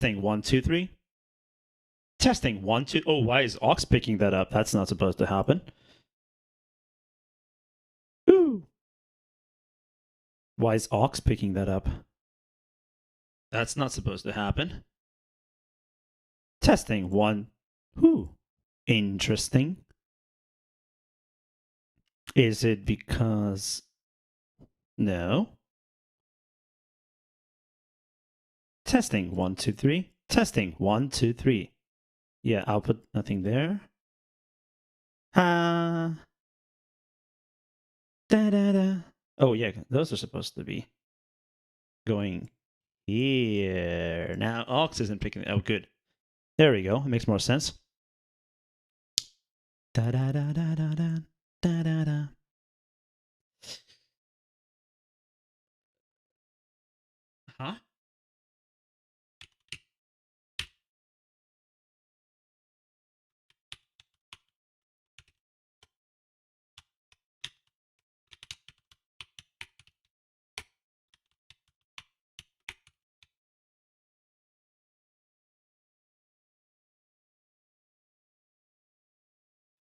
Testing 1, 2, 3. Testing 1, 2. Oh, why is Ox picking that up? That's not supposed to happen. Ooh. Why is Ox picking that up? That's not supposed to happen. Testing 1. Ooh. Interesting. Is it because... No. Testing 1, 2, 3. Testing 1, 2, 3. Yeah, output nothing there. Da da da. Oh yeah, those are supposed to be going here. Now Ox isn't picking. Oh, good. There we go. It makes more sense. Da da da da da da da da da. Huh?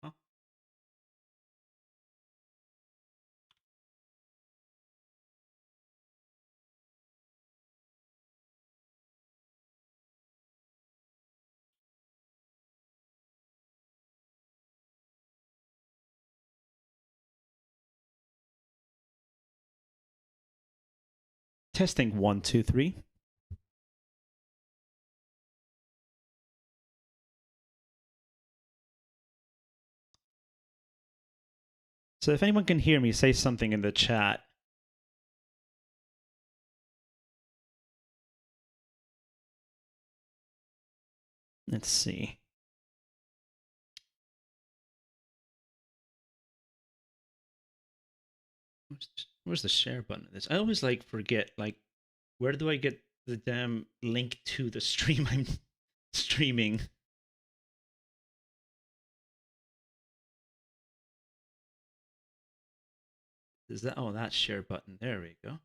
Huh? Testing 1, 2, 3. So if anyone can hear me, say something in the chat. Let's see. Where's the share button of this? I always like forget, like, where do I get the damn link to the stream I'm streaming? Is that, oh, that share button. There we go.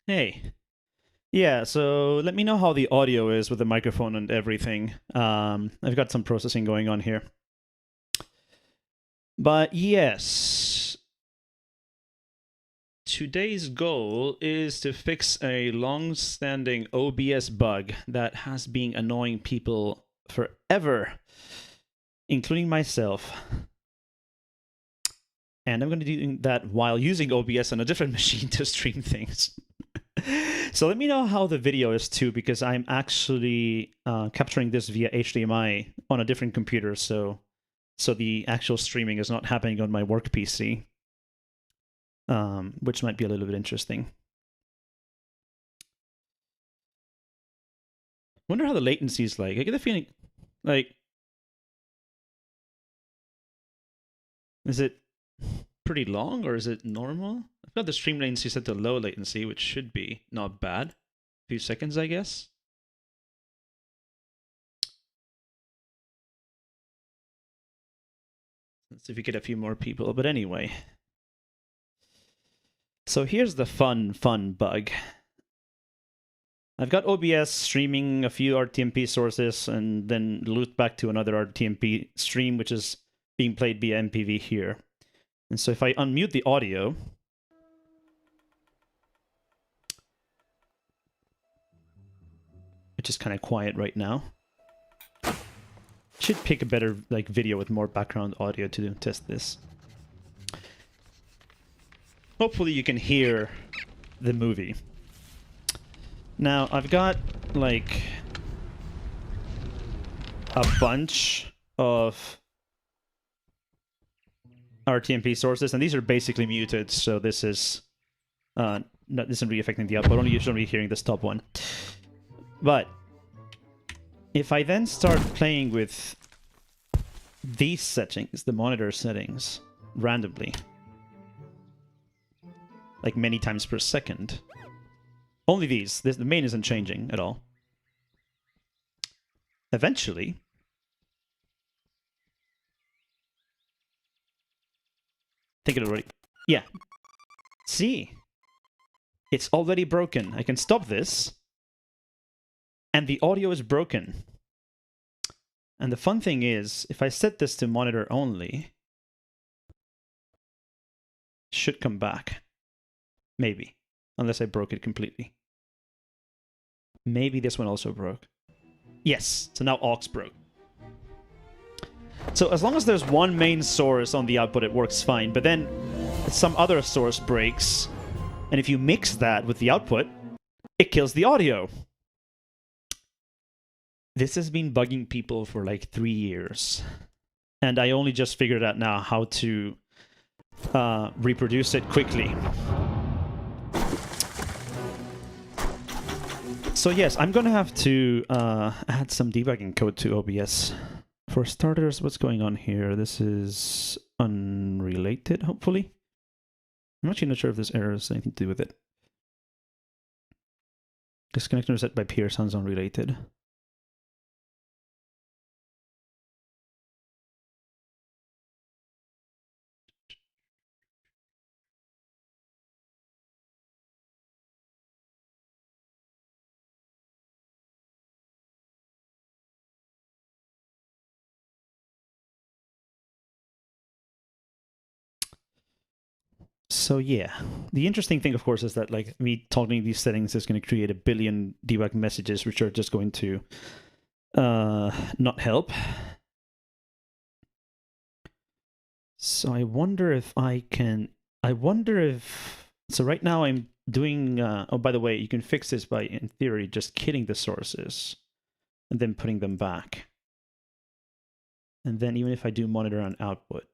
Hey. Yeah, so let me know how the audio is with the microphone and everything. I've got some processing going on here. But yes, today's goal is to fix a long-standing OBS bug that has been annoying people forever, including myself. And I'm going to do that while using OBS on a different machine to stream things. So let me know how the video is too, because I'm actually capturing this via HDMI on a different computer, so the actual streaming is not happening on my work PC, which might be a little bit interesting. Wonder how the latency is like. I get the feeling, like, is it pretty long or is it normal? I've got the stream latency set to low latency, which should be not bad. A few seconds, I guess. Let's see if we get a few more people. But anyway. So here's the fun bug. I've got OBS streaming a few RTMP sources and then looped back to another RTMP stream, which is being played via MPV here. And so if I unmute the audio, which is kind of quiet right now, should pick a better like video with more background audio to test this. Hopefully you can hear the movie. Now I've got like a bunch of RTMP sources, and these are basically muted, so this is this isn't really affecting the output. Only you're only hearing this top one. But If I then start playing with these settings, the monitor settings, randomly, like many times per second, only these, the main isn't changing at all. Eventually, I think it already, yeah. See, it's already broken. I can stop this, and the audio is broken. And the fun thing is, if I set this to monitor only, it should come back. Maybe. Unless I broke it completely. Maybe this one also broke. Yes, so now aux broke. So as long as there's one main source on the output, it works fine. But then some other source breaks, and if you mix that with the output, it kills the audio. This has been bugging people for like 3 years. And I only just figured out now how to reproduce it quickly. So yes, I'm going to have to add some debugging code to OBS. For starters, what's going on here? This is unrelated, hopefully. I'm actually not sure if this error has anything to do with it. Disconnection reset by peer sounds unrelated. So yeah, the interesting thing, of course, is that like me toggling these settings is going to create a billion debug messages, which are just going to not help. So I wonder if I can. So right now I'm doing. Oh, by the way, you can fix this by, in theory, just killing the sources and then putting them back. And then even if I do monitor on output,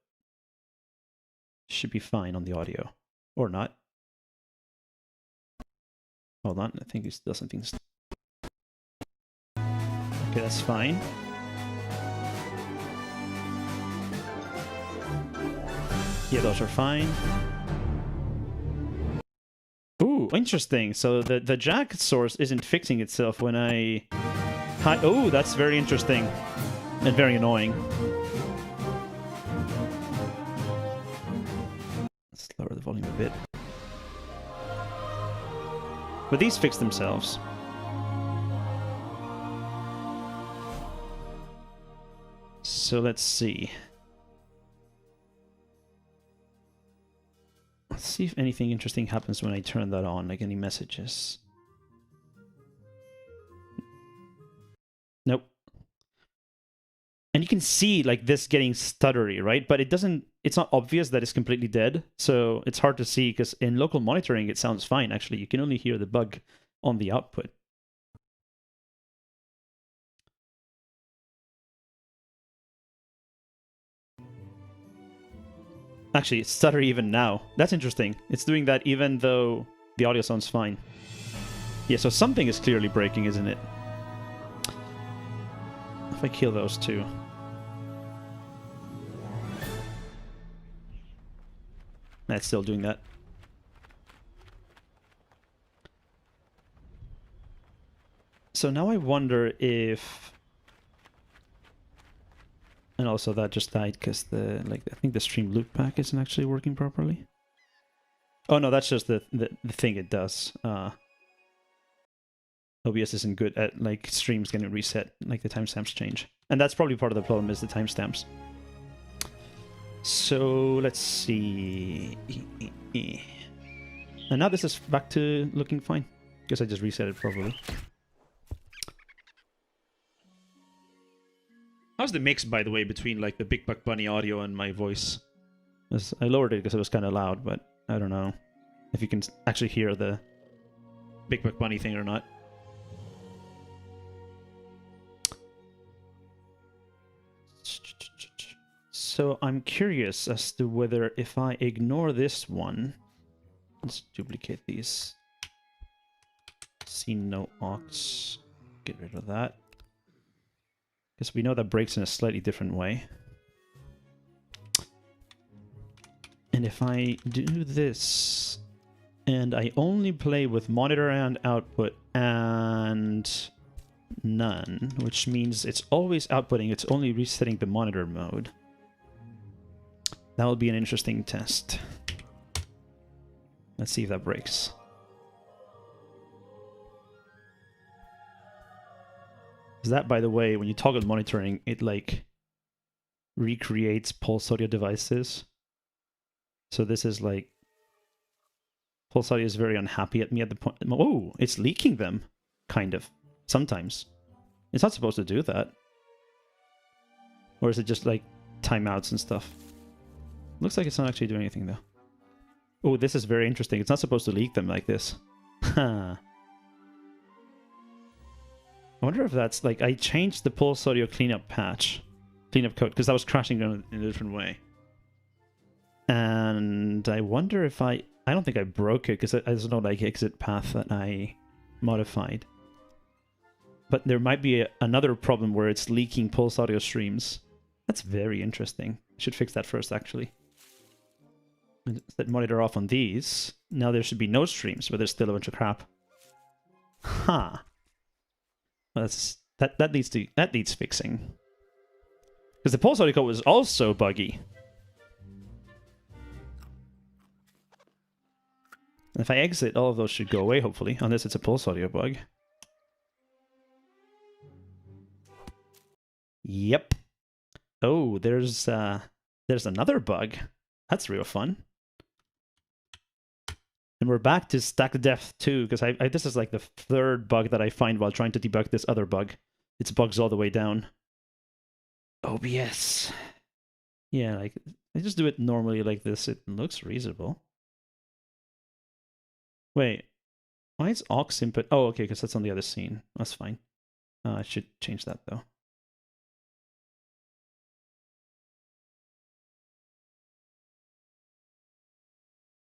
should be fine on the audio. Or not. Hold on, I think it does something. Okay, that's fine. Yeah, those are fine. Ooh, interesting. So the jack source isn't fixing itself when I... Oh, that's very interesting. And very annoying. Let's lower the volume a bit. But these fix themselves. So let's see. Let's see if anything interesting happens when I turn that on, like any messages. Nope. And you can see like this getting stuttery, right? But it's not obvious that it's completely dead. So it's hard to see because in local monitoring, it sounds fine. Actually, you can only hear the bug on the output. Actually, it's stuttery even now. That's interesting. It's doing that even though the audio sounds fine. Yeah, so something is clearly breaking, isn't it? If I kill those two. That's still doing that. So now I wonder if... And also that just died because I think the stream loopback isn't actually working properly. Oh no, that's just the thing it does. OBS isn't good at like streams getting reset, like the timestamps change. And that's probably part of the problem is the timestamps. So let's see. And now this is back to looking fine. Guess I just reset it properly. How's the mix, by the way, between like the Big Buck Bunny audio and my voice? I lowered it because it was kind of loud, but I don't know if you can actually hear the Big Buck Bunny thing or not. So I'm curious as to whether if I ignore this one, let's duplicate these. See no aux, get rid of that. Because we know that breaks in a slightly different way. And if I do this, and I only play with monitor and output and none, which means it's always outputting, it's only resetting the monitor mode. That will be an interesting test. Let's see if that breaks. Is that, by the way, when you toggle monitoring, it like recreates pulse audio devices. So this is like, pulse audio is very unhappy at me at the point. Oh, it's leaking them, kind of. Sometimes. It's not supposed to do that. Or is it just like timeouts and stuff? Looks like it's not actually doing anything though. Oh, this is very interesting. It's not supposed to leak them like this. Huh. I wonder if that's like, I changed the pulse audio cleanup patch, cleanup code, because I was crashing in a different way. And I wonder if I don't think I broke it, because there's no like exit path that I modified. But there might be another problem where it's leaking pulse audio streams. That's very interesting. I should fix that first, actually. Set monitor off on these. Now there should be no streams, but there's still a bunch of crap. Huh. Well, that needs fixing. Because the pulse audio code was also buggy. And if I exit, all of those should go away, hopefully, unless it's a pulse audio bug. Yep. Oh, there's another bug. That's real fun. And we're back to stack depth too, because this is like the third bug that I find while trying to debug this other bug. It's bugs all the way down. OBS. Yeah, like I just do it normally like this. It looks reasonable. Wait, why is aux input? Oh, okay, because that's on the other scene. That's fine. I should change that though.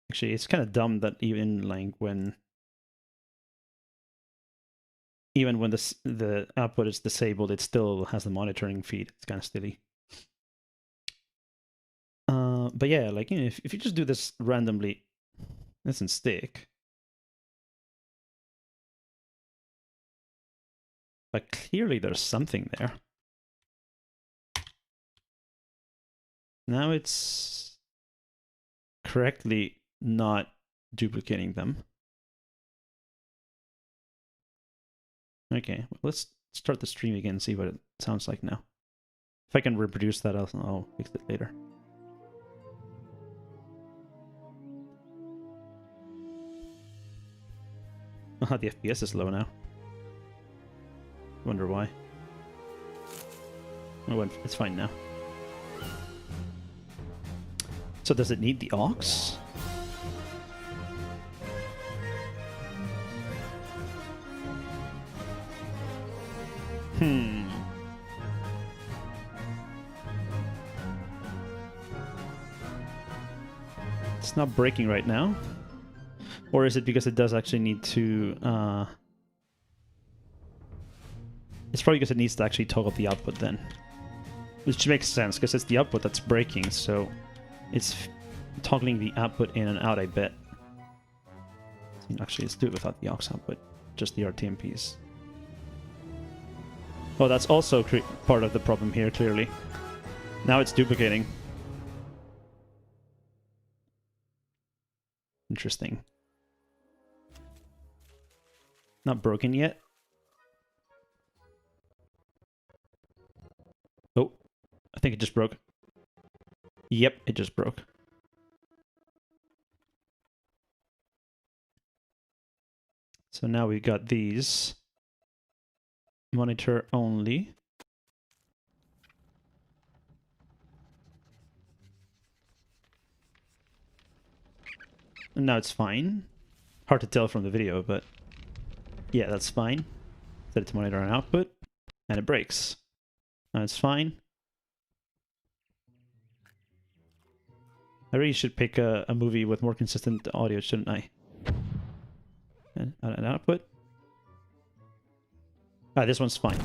Actually, it's kind of dumb that even like when the output is disabled, it still has the monitoring feed. It's kind of silly. But yeah, like, you know, if you just do this randomly, it doesn't stick. But clearly there's something there. Now it's correctly not duplicating them. Okay, well, let's start the stream again and see what it sounds like now. If I can reproduce that, I'll fix it later. Ah, the FPS is low now. Wonder why. Oh, it's fine now. So does it need the aux? It's not breaking right now. Or is it because it does actually need to... It's probably because it needs to actually toggle the output then. Which makes sense, because it's the output that's breaking, so it's toggling the output in and out, I bet. Actually, let's do it without the aux output, just the RTMPs. Oh, that's also part of the problem here, clearly. Now it's duplicating. Interesting. Not broken yet. Oh, I think it just broke. Yep, it just broke. So now we got these. Monitor only. And now it's fine. Hard to tell from the video, but yeah, that's fine. Set it to monitor and output, and it breaks. Now it's fine. I really should pick a movie with more consistent audio, shouldn't I? And an output. Ah, this one's fine.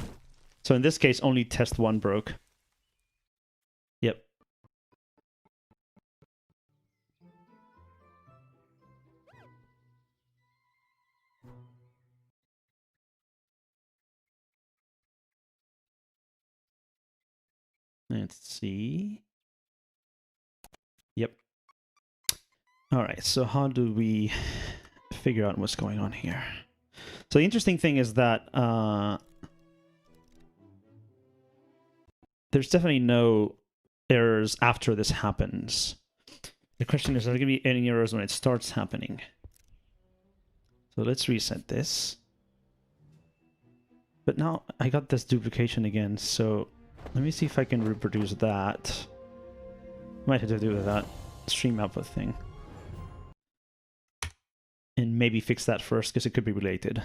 So in this case, only test 1 broke. Yep. Let's see. Yep. All right, so how do we figure out what's going on here? So the interesting thing is that there's definitely no errors after this happens. The question is, are there going to be any errors when it starts happening? So let's reset this. But now I got this duplication again, so let me see if I can reproduce that. Might have to do with that stream output thing. And maybe fix that first, because it could be related.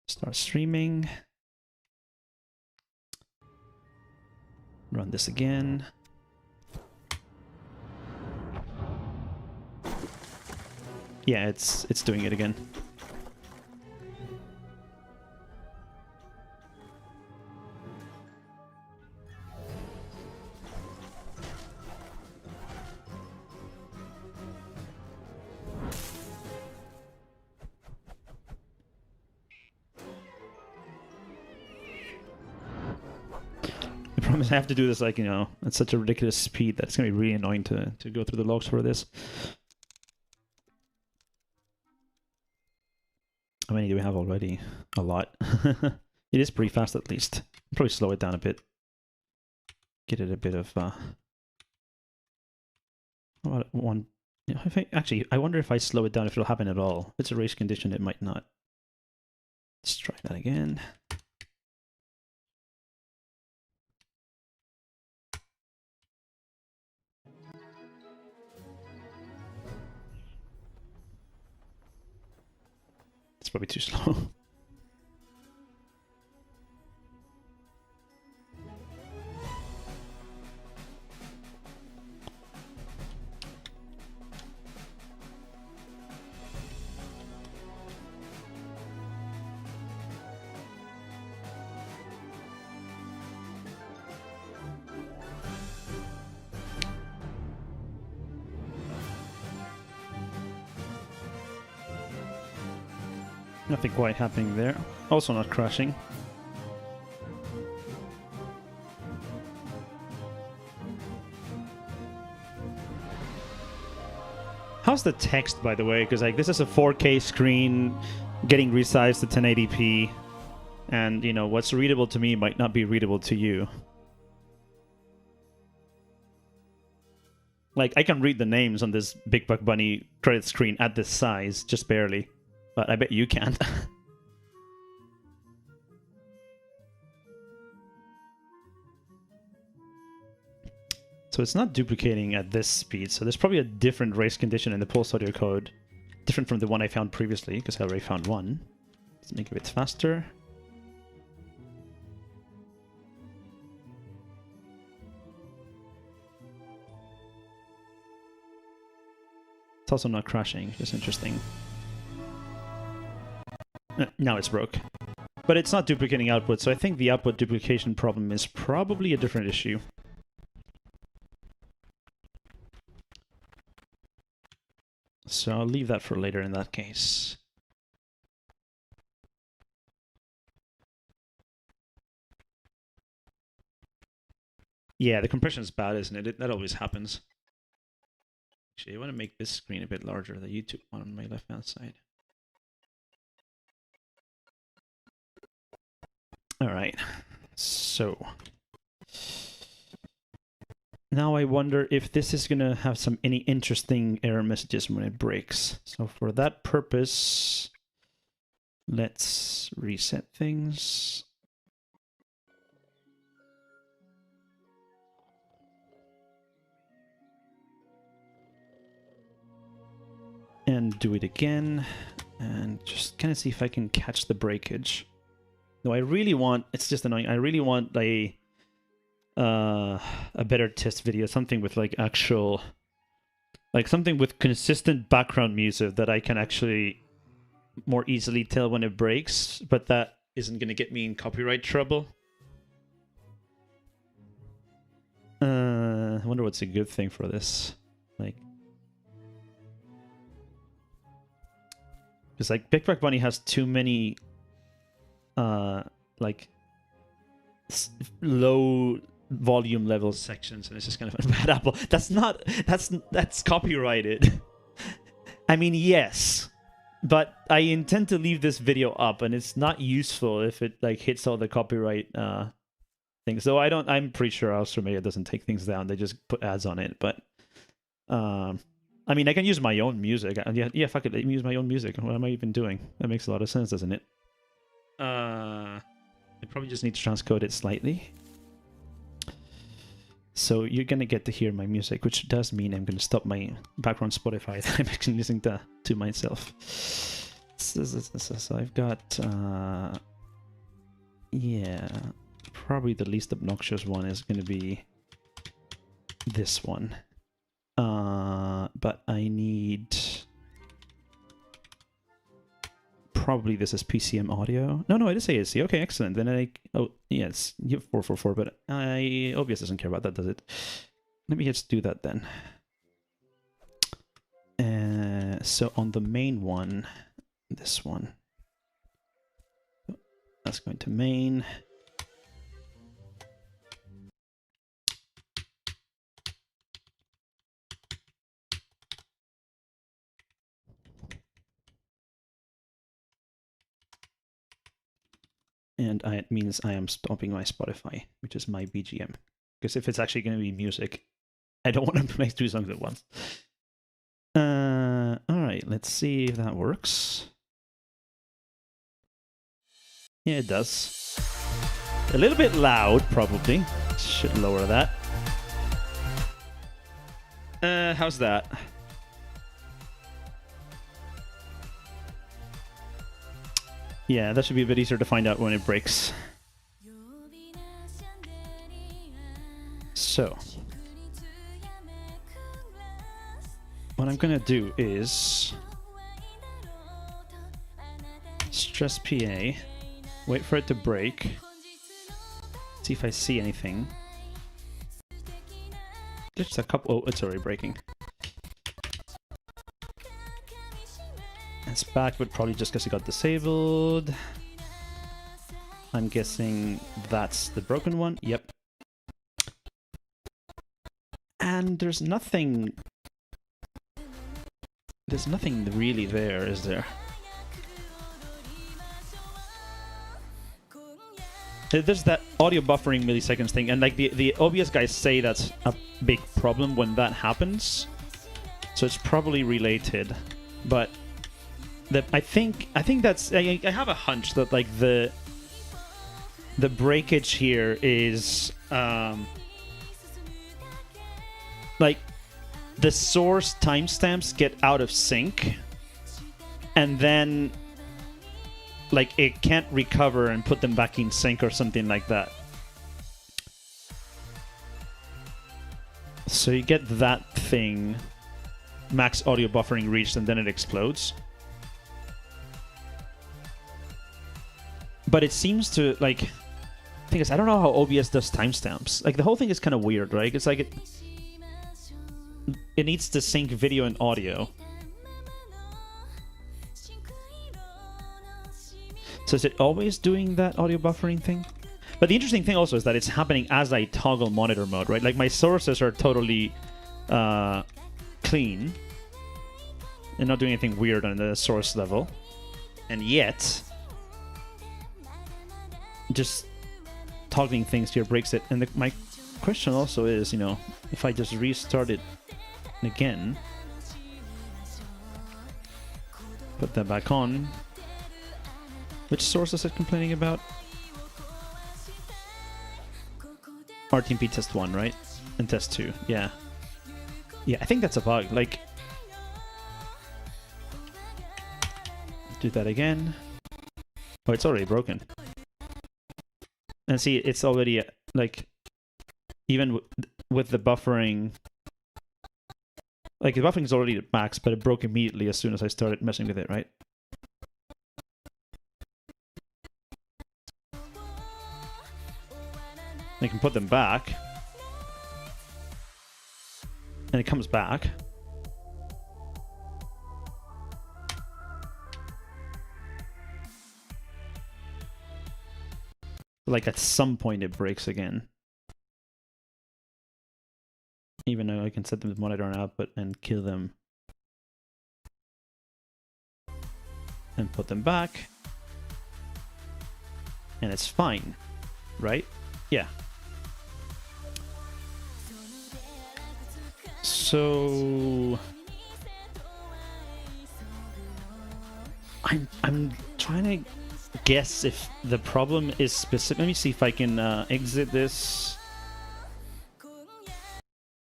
Start streaming. Run this again. Yeah, it's doing it again. I have to do this, like, you know, at such a ridiculous speed that it's going to be really annoying to go through the logs for this. How many do we have already? A lot. It is pretty fast, at least. I'll probably slow it down a bit. Get it a bit of... one... You know, actually, I wonder if I slow it down, if it'll happen at all. If it's a race condition, it might not. Let's try that again. It's probably too slow. Nothing quite happening there. Also not crashing. How's the text, by the way? Because like this is a 4K screen getting resized to 1080p, and you know what's readable to me might not be readable to you. Like I can read the names on this Big Buck Bunny credit screen at this size, just barely. But I bet you can't. So it's not duplicating at this speed, so there's probably a different race condition in the pulse audio code. Different from the one I found previously, because I already found one. Let's make it a bit faster. It's also not crashing, which is interesting. Now it's broke. But it's not duplicating output, so I think the output duplication problem is probably a different issue. So I'll leave that for later in that case. Yeah, the compression is bad, isn't it? That always happens. Actually, I want to make this screen a bit larger, the YouTube one on my left-hand side. All right, so now I wonder if this is gonna have any interesting error messages when it breaks. So for that purpose, let's reset things. And do it again, and just kind of see if I can catch the breakage. No, I really want, it's just annoying, I really want a better test video, something with like actual, like something with consistent background music that I can actually more easily tell when it breaks, but that isn't gonna get me in copyright trouble. I wonder what's a good thing for this. Like, because like Big Black Bunny has too many like low volume level sections, and it's just kind of a bad apple. That's copyrighted. I mean, yes, but I intend to leave this video up, and it's not useful if it like hits all the copyright things. So I'm pretty sure Australia doesn't take things down. They just put ads on it. But I mean, I can use my own music. Yeah, fuck it. Let me use my own music. What am I even doing? That makes a lot of sense, doesn't it? I probably just need to transcode it slightly. So you're gonna get to hear my music, which does mean I'm gonna stop my background Spotify that I'm actually listening to myself. So I've got yeah, probably the least obnoxious one is gonna be this one. But I need probably this is PCM audio. No, I did say AC. Okay, excellent. Then yeah, it's 444, but OBS doesn't care about that, does it? Let me just do that then. So on the main one, this one, that's going to main. And it means I am stopping my Spotify, which is my BGM. Because if it's actually going to be music, I don't want to make 2 songs at once. Alright, let's see if that works. Yeah, it does. A little bit loud, probably. Should lower that. How's that? Yeah, that should be a bit easier to find out when it breaks. So, what I'm gonna do is stress PA, wait for it to break, see if I see anything. Just a couple. Oh, it's already breaking. It's back, but probably just because it got disabled. I'm guessing that's the broken one. Yep. And there's nothing really there, is there? There's that audio buffering milliseconds thing, and like the OBS guys say that's a big problem when that happens. So it's probably related, but I think that's I have a hunch that like the breakage here is like the source timestamps get out of sync, and then like it can't recover and put them back in sync or something like that. So you get that thing, max audio buffering reached, and then it explodes. But it seems to, like, thing is, I don't know how OBS does timestamps. Like, the whole thing is kind of weird, right? It's like it needs to sync video and audio. So is it always doing that audio buffering thing? But the interesting thing also is that it's happening as I toggle monitor mode, right? Like, my sources are totally clean and not doing anything weird on the source level. And yet, just toggling things here breaks it. And my question also is, you know, if I just restart it again, put that back on, which source is it complaining about? RTMP test 1, right? And test 2, yeah. Yeah, I think that's a bug. Like, do that again. Oh, it's already broken. And see, it's already, like, even with the buffering, like, the buffering is already at max, but it broke immediately as soon as I started messing with it, right? I can put them back. And it comes back. Like at some point it breaks again. Even though I can set them to monitor and output and kill them. And put them back. And it's fine, right? Yeah. So I'm trying to guess if the problem is specific. Let me see if I can exit this.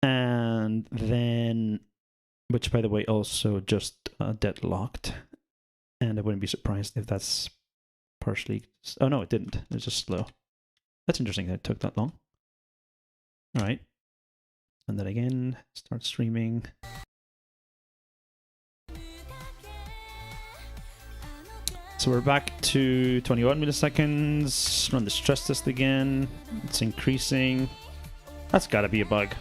And then, which by the way also just deadlocked. And I wouldn't be surprised if that's partially... Oh no, it didn't. It was just slow. That's interesting that it took that long. All right. And then again, start streaming. So we're back to 21 milliseconds. Run the stress test again. It's increasing. That's gotta be a bug.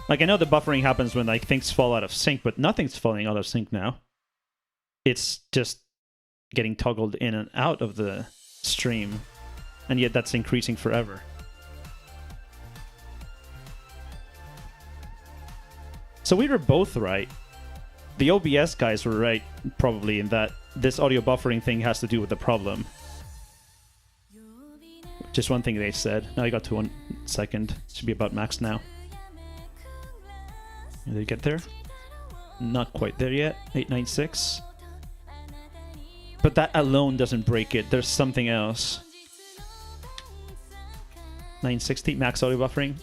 Like, I know the buffering happens when like things fall out of sync, but nothing's falling out of sync now. It's just getting toggled in and out of the stream. And yet that's increasing forever. So we were both right. The OBS guys were right, probably, in that this audio buffering thing has to do with the problem. Just one thing they said. Now I got to 1 second. Should be about max now. Did they get there? Not quite there yet. 896. But that alone doesn't break it. There's something else. 960 max audio buffering.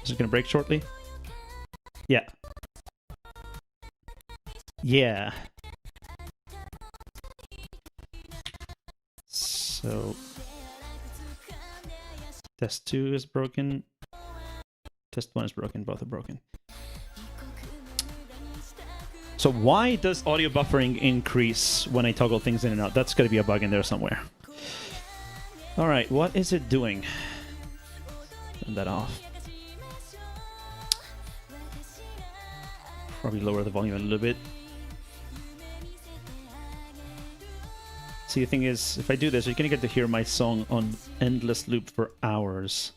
Is it going to break shortly? Yeah. Yeah. So test 2 is broken. Test 1 is broken. Both are broken. So why does audio buffering increase when I toggle things in and out? That's got to be a bug in there somewhere. All right, what is it doing? Turn that off. Probably lower the volume a little bit. See, the thing is, if I do this, you're gonna get to hear my song on endless loop for hours.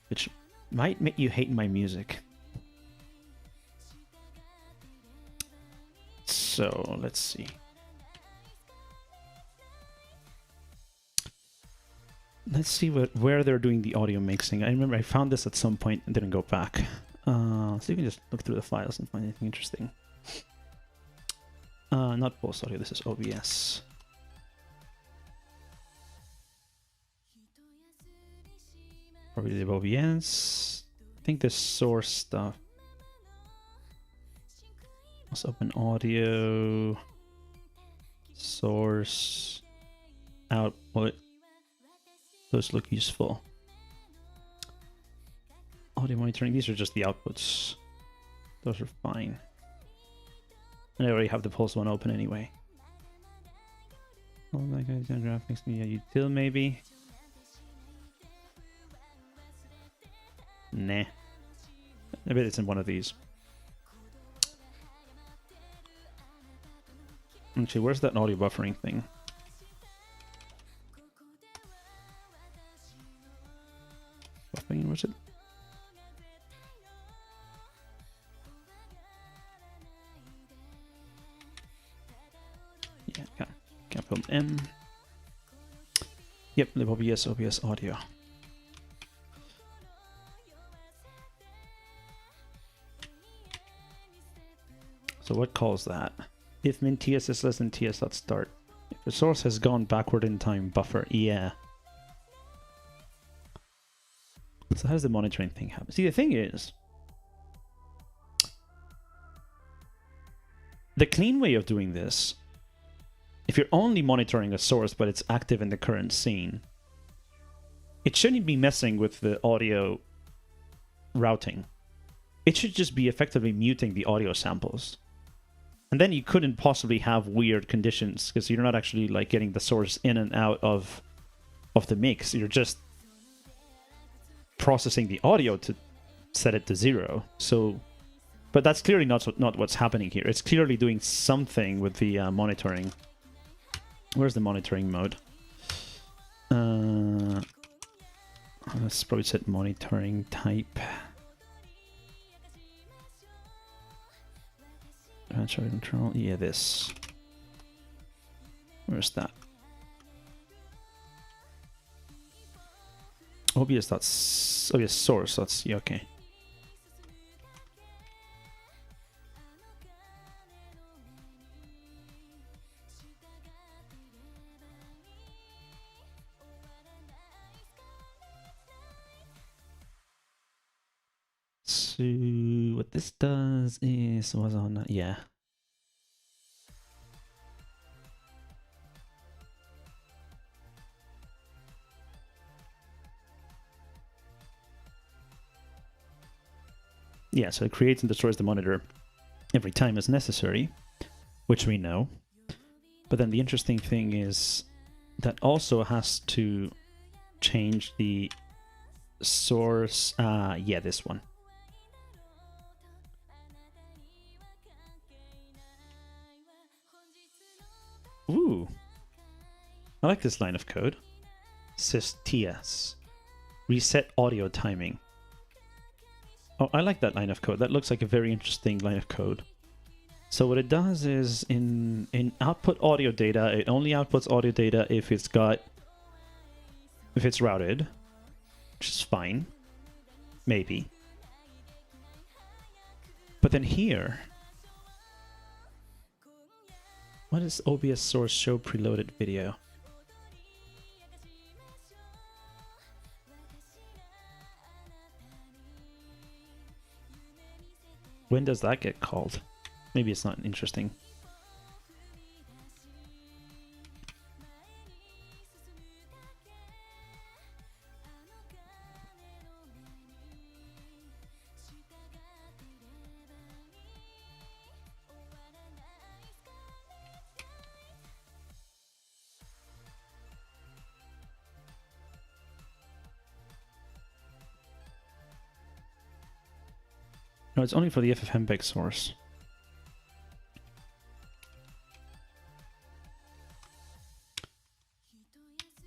Which might make you hate my music. So, let's see. Let's see where they're doing the audio mixing. I remember I found this at some point and didn't go back. So you can just look through the files and find anything interesting. Not Pulse Audio, this is OBS. Probably the OBS. I think the source stuff. Let's open audio. Source. Output. Those look useful. Audio monitoring, these are just the outputs. Those are fine. And I already have the Pulse one open anyway. Oh my god, graphics, yeah, util maybe? Nah. I bet it's in one of these. Actually, where's that audio buffering thing? Buffering, where's it? Yeah, capital M. Yep, the OBS audio. So what calls that? If min ts is less than ts.start. If the source has gone backward in time, buffer. Yeah. So how does the monitoring thing happen? See, the thing is, the clean way of doing this, if you're only monitoring a source but it's active in the current scene, it shouldn't be messing with the audio routing. It should just be effectively muting the audio samples. And then you couldn't possibly have weird conditions because you're not actually like getting the source in and out of of the mix. You're just processing the audio to set it to 0. So, but that's clearly not what's happening here. It's clearly doing something with the monitoring. Where's the monitoring mode? Let's probably set monitoring type. Transfer control. Yeah, this. Where's that? OBS. That's OBS source. That's yeah, okay. So what this does is was on yeah. Yeah, so it creates and destroys the monitor every time as necessary, which we know. But then the interesting thing is that also has to change the source. Yeah, this one. Ooh. I like this line of code. Sys-TS. Reset audio timing. Oh, I like that line of code. That looks like a very interesting line of code. So what it does is in output audio data, it only outputs audio data if it's routed, which is fine. Maybe. But then here, what is OBS source show preloaded video? When does that get called? Maybe it's not interesting. No, it's only for the FFmpeg source.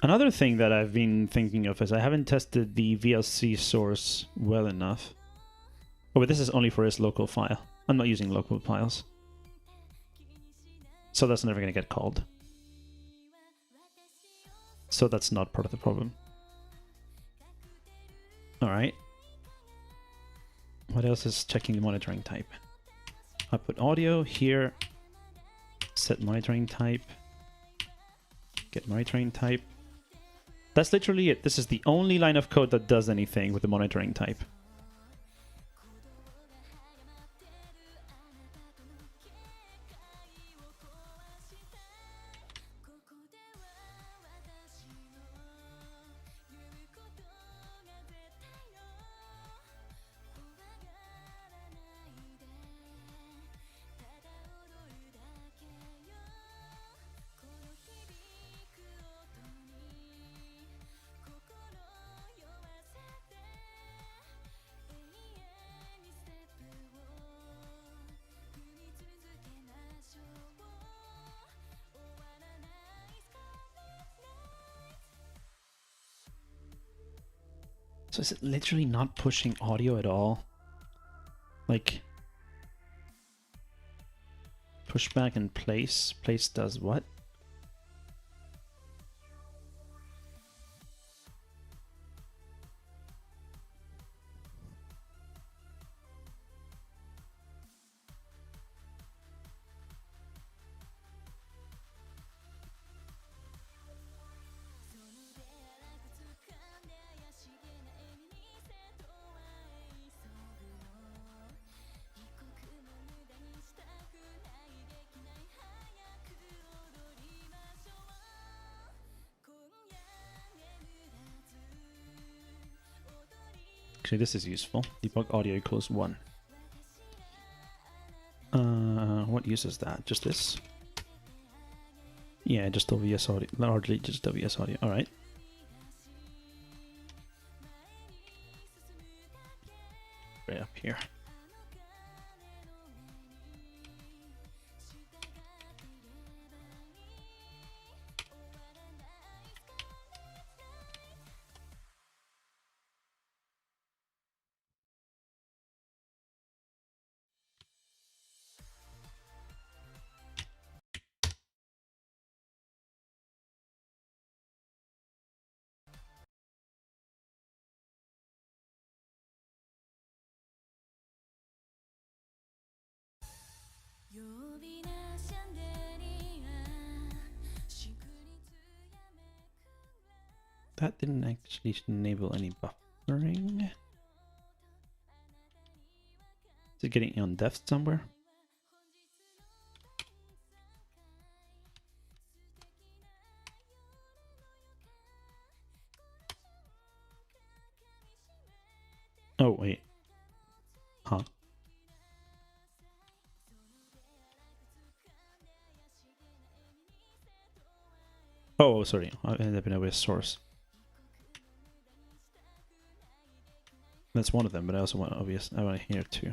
Another thing that I've been thinking of is I haven't tested the VLC source well enough. Oh, but this is only for its local file. I'm not using local files. So that's never going to get called. So that's not part of the problem. Alright. What else is checking the monitoring type? Output audio here. Set monitoring type. Get monitoring type. That's literally it. This is the only line of code that does anything with the monitoring type. So is it literally not pushing audio at all? Like, push back and place. Place does what? Actually, this is useful. Debug audio equals 1. What uses that? Just this? Yeah, just OBS audio. Largely just OBS audio. Alright. right up here. That didn't actually enable any buffering. Is it getting on depth somewhere? Oh, wait. Huh. Oh, sorry. I ended up in a source. That's one of them, but I also want obvious. I want to hear too.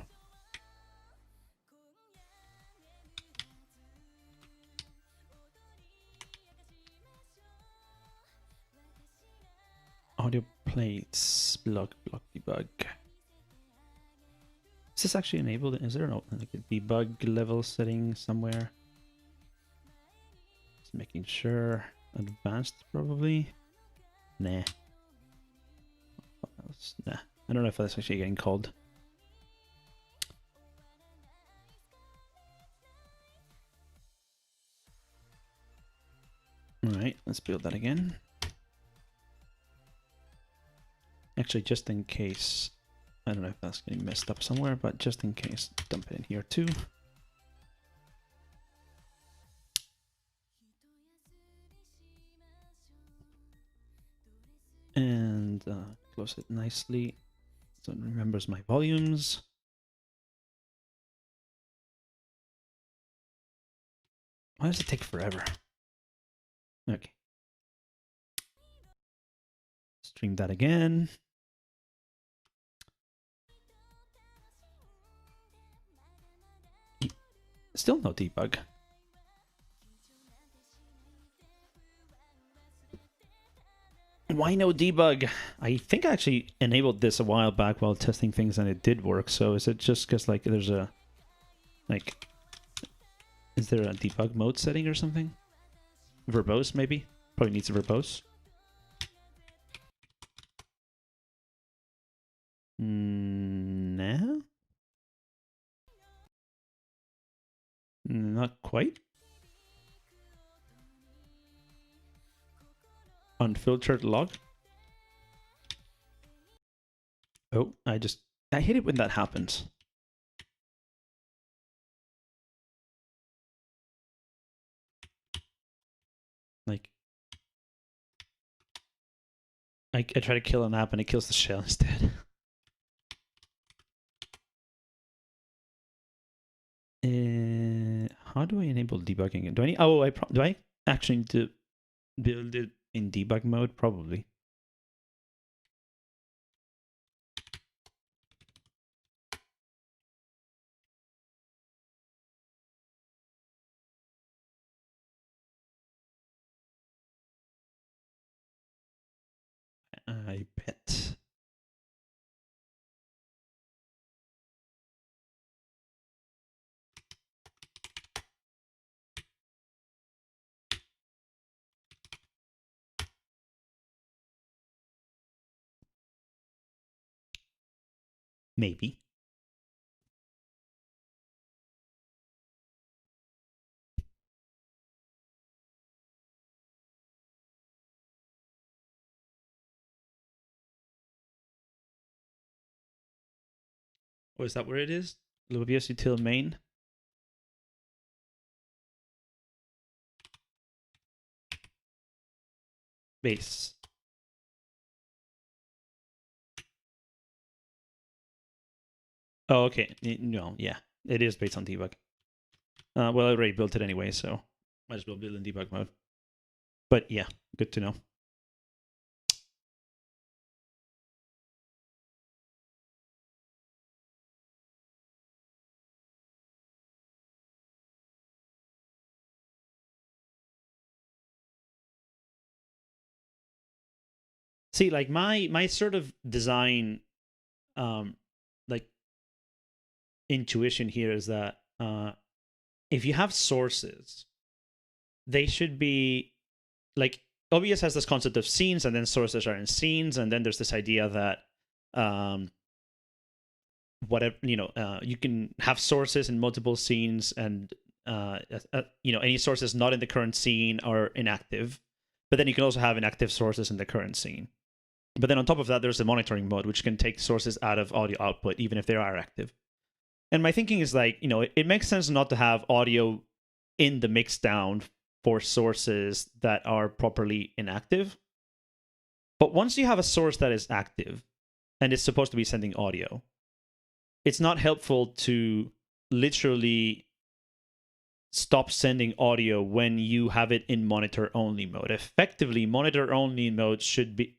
Audio plates, block debug. Is this actually enabled? Is there no like a debug level setting somewhere? Just making sure. Advanced probably. Nah. Nah. I don't know if that's actually getting called. Alright, let's build that again. Actually, just in case, I don't know if that's getting messed up somewhere, but just in case, dump it in here too. And close it nicely so it remembers my volumes. Why does it take forever? Okay. Stream that again. Still no debug. Why no debug? I think I actually enabled this a while back while testing things and it did work. So is it just because like there's a like is there a debug mode setting or something? Verbose maybe? Probably needs a verbose. Nah. Not quite. Unfiltered log. Oh, I hate it when that happens. Like, I try to kill an app and it kills the shell instead. How do I enable debugging? Do I need? Oh, do I actually need to build it in debug mode? Probably. I bet. Maybe. Oh, is that where it is? OBS util main. Base. Oh, okay. No, yeah. It is based on debug. Well, I already built it anyway, so might as well build in debug mode. But yeah, good to know. See, like my sort of design, like intuition here is that if you have sources, they should be like OBS has this concept of scenes, and then sources are in scenes, and then there's this idea that whatever you can have sources in multiple scenes, and any sources not in the current scene are inactive, but then you can also have inactive sources in the current scene. But then on top of that, there's the monitoring mode, which can take sources out of audio output even if they are active. And my thinking is like, it makes sense not to have audio in the mixdown for sources that are properly inactive. But once you have a source that is active and is supposed to be sending audio, it's not helpful to literally stop sending audio when you have it in monitor only mode. Effectively, monitor only mode should be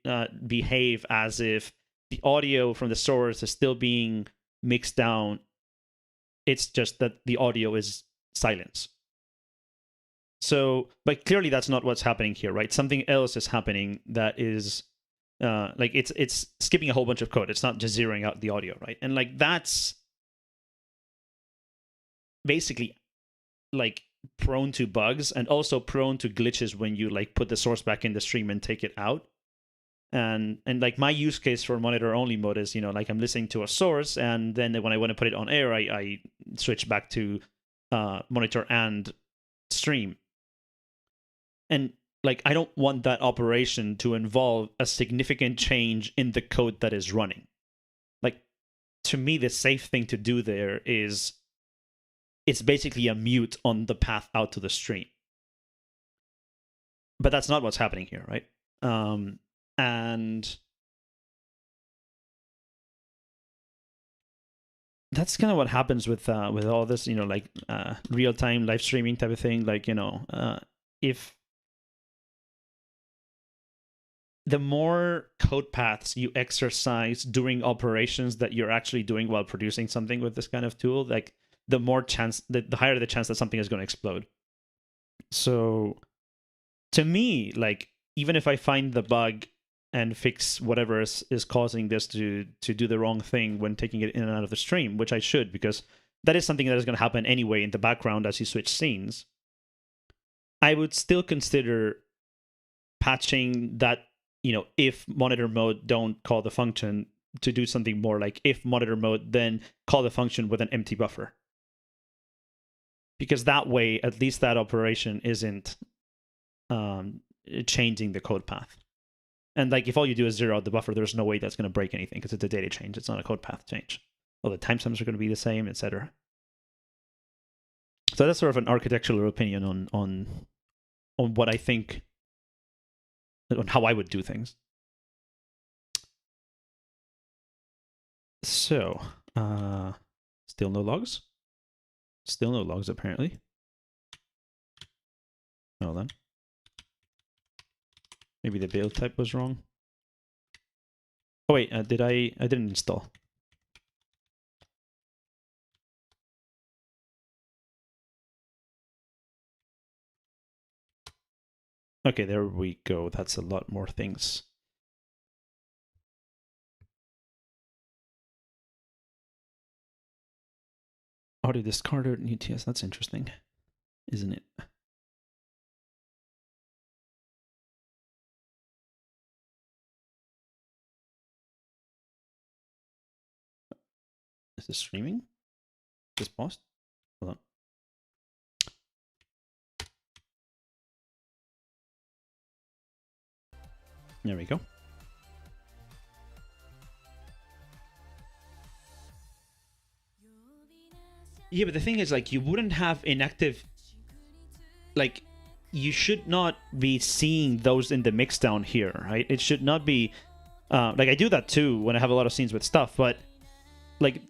behave as if the audio from the source is still being mixed down. It's just that the audio is silence. So, but clearly that's not what's happening here, right? Something else is happening that is like it's skipping a whole bunch of code. It's not just zeroing out the audio, right? And like that's basically like prone to bugs and also prone to glitches when you like put the source back in the stream and take it out. And like my use case for monitor only mode is, like I'm listening to a source, and then when I want to put it on air, I switch back to monitor and stream. And like I don't want that operation to involve a significant change in the code that is running. Like, to me, the safe thing to do there is it's basically a mute on the path out to the stream. But that's not what's happening here, right? And that's kind of what happens with all this, like real-time live streaming type of thing. Like, if the more code paths you exercise during operations that you're actually doing while producing something with this kind of tool, like the higher the chance that something is going to explode. So to me, like, even if I find the bug and fix whatever is causing this to do the wrong thing when taking it in and out of the stream, which I should, because that is something that is going to happen anyway in the background as you switch scenes, I would still consider patching that, if monitor mode, don't call the function, to do something more like if monitor mode, then call the function with an empty buffer. Because that way, at least that operation isn't changing the code path. And like if all you do is zero out the buffer, there's no way that's going to break anything because it's a data change. It's not a code path change. All the timestamps are going to be the same, etc. So that's sort of an architectural opinion on what I think, on how I would do things. So, still no logs? Still no logs, apparently. Hold on. Maybe the build type was wrong. Oh wait, I didn't install. Okay, there we go. That's a lot more things. Audio discarder and UTS. That's interesting, isn't it? Is this streaming? Is this paused? Hold on. There we go. Yeah, but the thing is, like, you wouldn't have inactive... Like, you should not be seeing those in the mix down here, right? It should not be... like, I do that too when I have a lot of scenes with stuff, but... Like,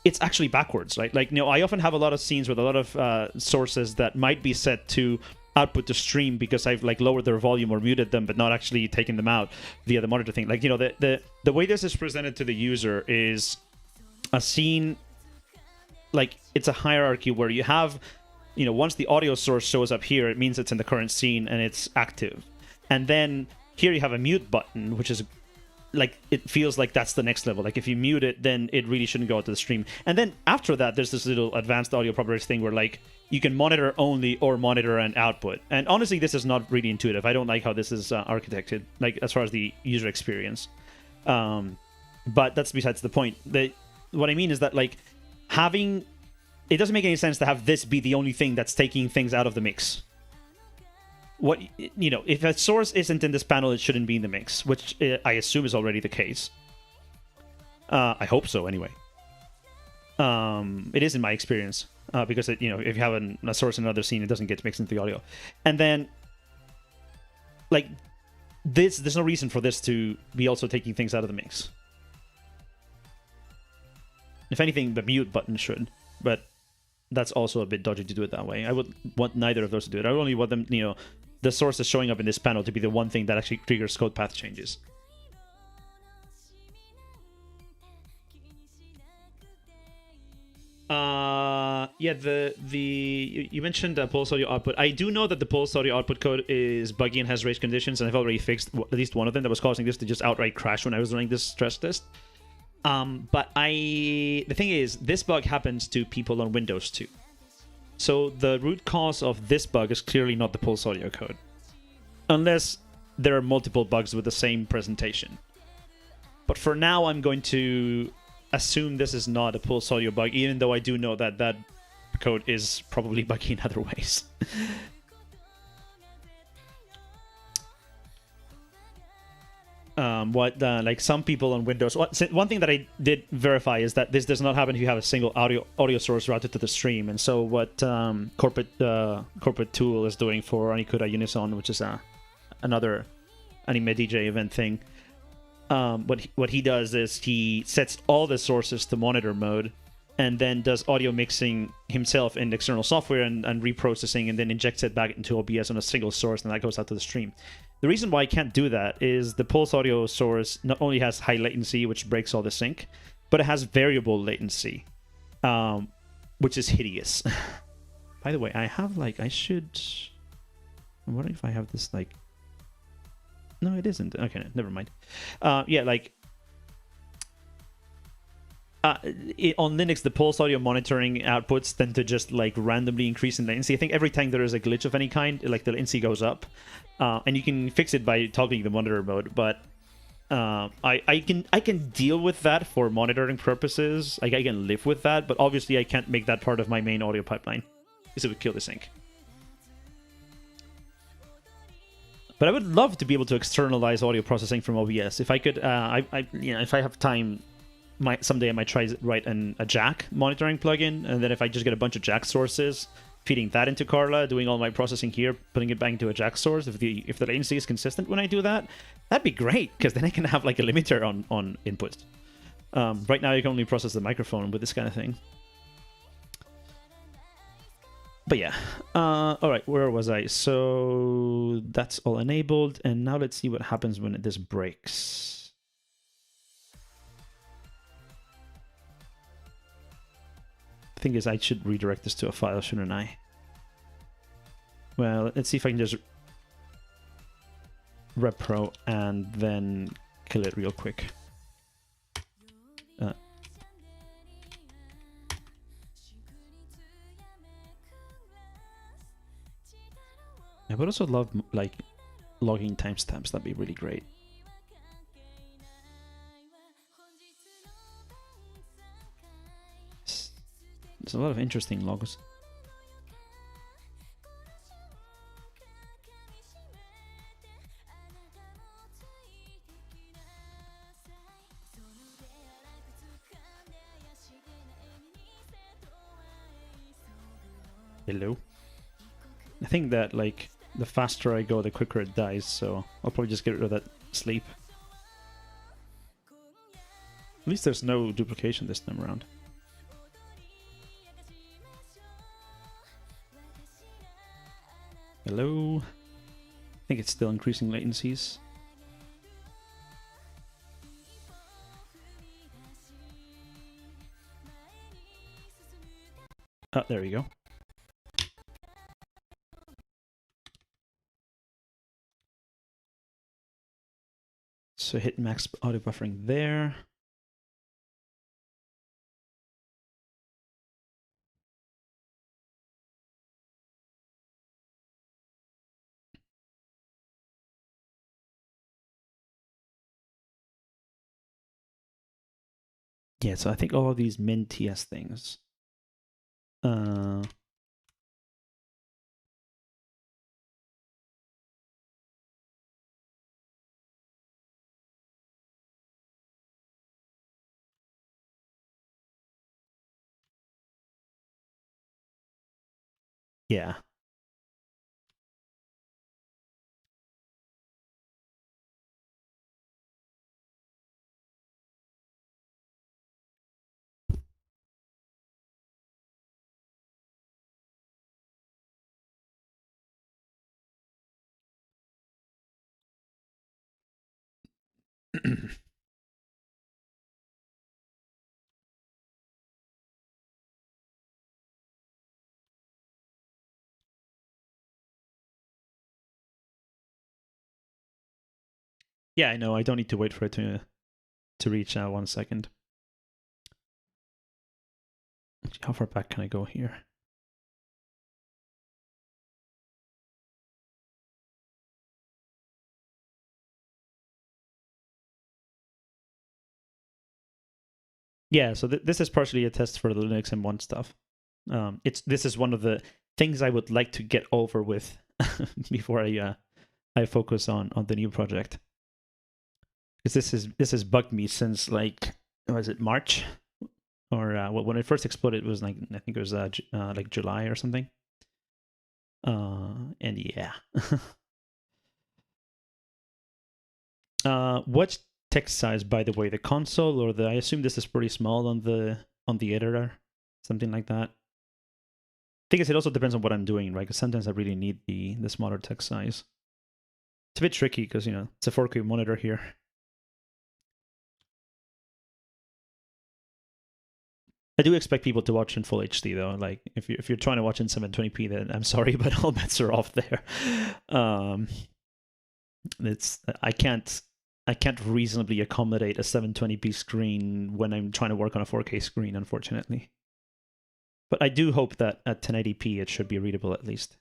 it's actually backwards, right? Like, I often have a lot of scenes with a lot of sources that might be set to output to stream because I've like lowered their volume or muted them, but not actually taken them out via the monitor thing. Like, the way this is presented to the user is a scene, like it's a hierarchy where you have, once the audio source shows up here, it means it's in the current scene and it's active. And then Here you have a mute button, which is like, it feels like that's the next level. Like if you mute it, then it really shouldn't go out to the stream. And then after that, there's this little advanced audio properties thing where like you can monitor only or monitor and output. And honestly, this is not really intuitive. I don't like how this is architected, like as far as the user experience. But that's besides the point. What I mean is that like it doesn't make any sense to have this be the only thing that's taking things out of the mix. What, you know, if a source isn't in this panel, it shouldn't be in the mix, which I assume is already the case. I hope so, anyway. It is in my experience, because if you have a source in another scene, it doesn't get mixed into the audio. And then, like, there's no reason for this to be also taking things out of the mix. If anything, the mute button should, but that's also a bit dodgy to do it that way. I would want neither of those to do it. I only want them, the sources showing up in this panel to be the one thing that actually triggers code path changes. Yeah, you mentioned pulse audio output. I do know that the pulse audio output code is buggy and has race conditions, and I've already fixed at least one of them that was causing this to just outright crash when I was running this stress test. But the thing is, this bug happens to people on Windows too. So the root cause of this bug is clearly not the pulse audio code. Unless there are multiple bugs with the same presentation. But for now, I'm going to assume this is not a pulse audio bug, even though I do know that that code is probably buggy in other ways. Like some people on Windows, one thing that I did verify is that this does not happen if you have a single audio source routed to the stream. And so what corporate tool is doing for Anikura Unison, which is another anime DJ event thing, what he does is he sets all the sources to monitor mode and then does audio mixing himself in external software and reprocessing, and then injects it back into OBS on a single source, and that goes out to the stream. The reason why I can't do that is the pulse audio source not only has high latency, which breaks all the sync, but it has variable latency, which is hideous. By the way, I have I'm wondering if I have this no, it isn't. Okay, never mind. Yeah, on Linux, the pulse audio monitoring outputs tend to just randomly increase in latency. I think every time there is a glitch of any kind, the latency goes up, and you can fix it by toggling the monitor mode. But I can deal with that for monitoring purposes. I can live with that, but obviously I can't make that part of my main audio pipeline, because it would kill the sync. But I would love to be able to externalize audio processing from OBS. If I could, if I have time, someday I might try to write a jack monitoring plugin, and then if I just get a bunch of jack sources, feeding that into Carla, doing all my processing here, putting it back into a jack source, if the latency is consistent when I do that, that'd be great, because then I can have a limiter on input. Right now you can only process the microphone with this kind of thing. But yeah, all right, where was I? So that's all enabled, and now let's see what happens when this breaks. Thing is, I should redirect this to a file, shouldn't I? Well, let's see if I can just repro and then kill it real quick. I would also love logging timestamps. That'd be really great. There's a lot of interesting logs. Hello. I think that the faster I go, the quicker it dies, so I'll probably just get rid of that sleep. At least there's no duplication this time around. Hello? I think it's still increasing latencies. Oh, there we go. so hit max auto buffering there. Yeah, so I think all of these min TS things. Yeah. Yeah, I know. I don't need to wait for it to reach 1 second. How far back can I go here? Yeah, so this is partially a test for the Linux M1 stuff. This is one of the things I would like to get over with before I focus on the new project. Because this has bugged me since like, was it March? Or when it first exploded, it was like, I think it was like July or something. And yeah. What text size, by the way, the console or the? I assume this is pretty small on the editor, something like that. Thing is, it also depends on what I'm doing, right? Because sometimes I really need the smaller text size. It's a bit tricky because it's a 4K monitor here. I do expect people to watch in full HD though. Like if you're trying to watch in 720p, then I'm sorry, but all bets are off there. It's I can't reasonably accommodate a 720p screen when I'm trying to work on a 4K screen, unfortunately. But I do hope that at 1080p it should be readable at least.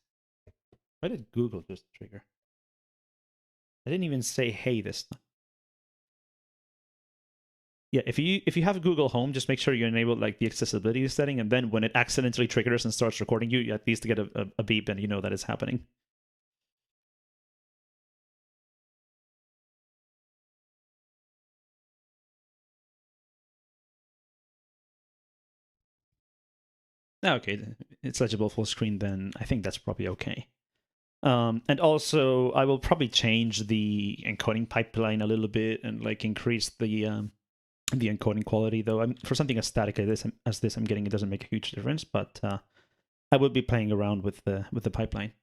Why did Google just trigger? I didn't even say hey this time. Yeah, if you have Google Home, just make sure you enable like the accessibility setting, and then when it accidentally triggers and starts recording you, you at least get a beep and you know that it's happening. Okay, it's legible full screen, then I think that's probably okay. And also, I will probably change the encoding pipeline a little bit and like increase the encoding quality. Though for something as static as this, I'm getting it doesn't make a huge difference. But I will be playing around with the pipeline.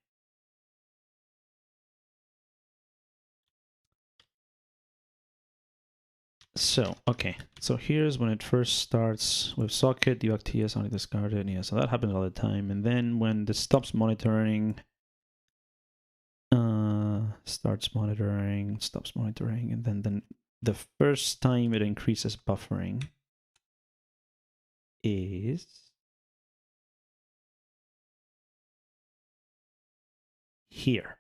So okay, so here's when it first starts with socket debug TS only discarded. Yeah, so that happens all the time. And then when this stops monitoring. Stops monitoring, and then the first time it increases buffering is here.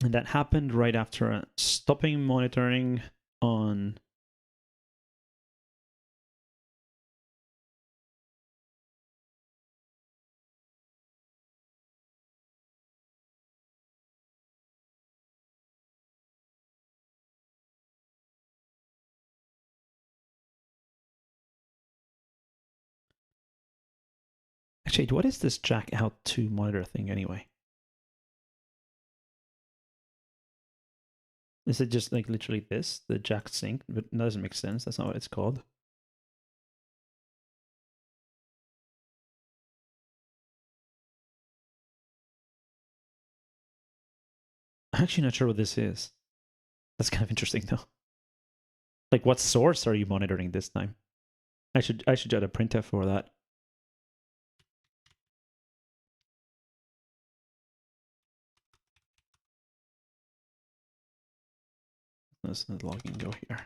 And that happened right after stopping monitoring on actually, what is this jack out to monitor thing anyway? Is it just like literally this, the jack sync? But that doesn't make sense. That's not what it's called. I'm actually not sure what this is. That's kind of interesting though. Like, what source are you monitoring this time? I should add a printf for that. does the logging go here?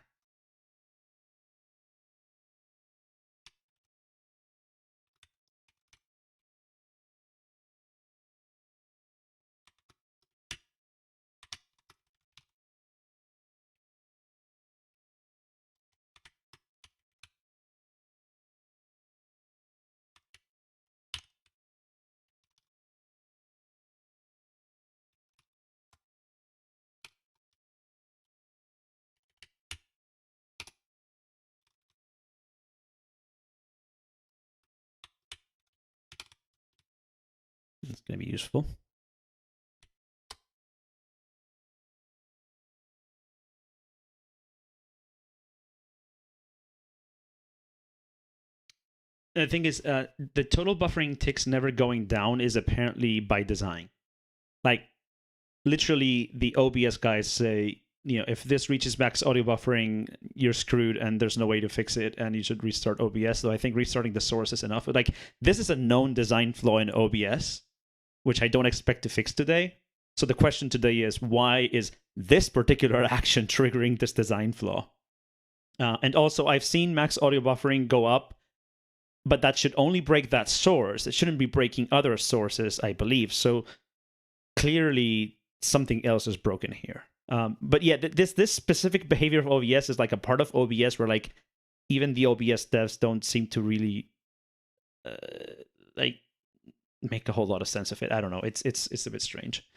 It's going to be useful. The thing is, the total buffering ticks never going down is apparently by design. Like, literally, the OBS guys say, you know, if this reaches max audio buffering, you're screwed and there's no way to fix it and you should restart OBS. So I think restarting the source is enough. Like, this is a known design flaw in OBS, which I don't expect to fix today. So the question today is, why is this particular action triggering this design flaw? And also, I've seen max audio buffering go up, but that should only break that source. It shouldn't be breaking other sources, I believe. So clearly, something else is broken here. But yeah, this specific behavior of OBS is like a part of OBS where like even the OBS devs don't seem to really like make a whole lot of sense of it. I don't know. It's a bit strange.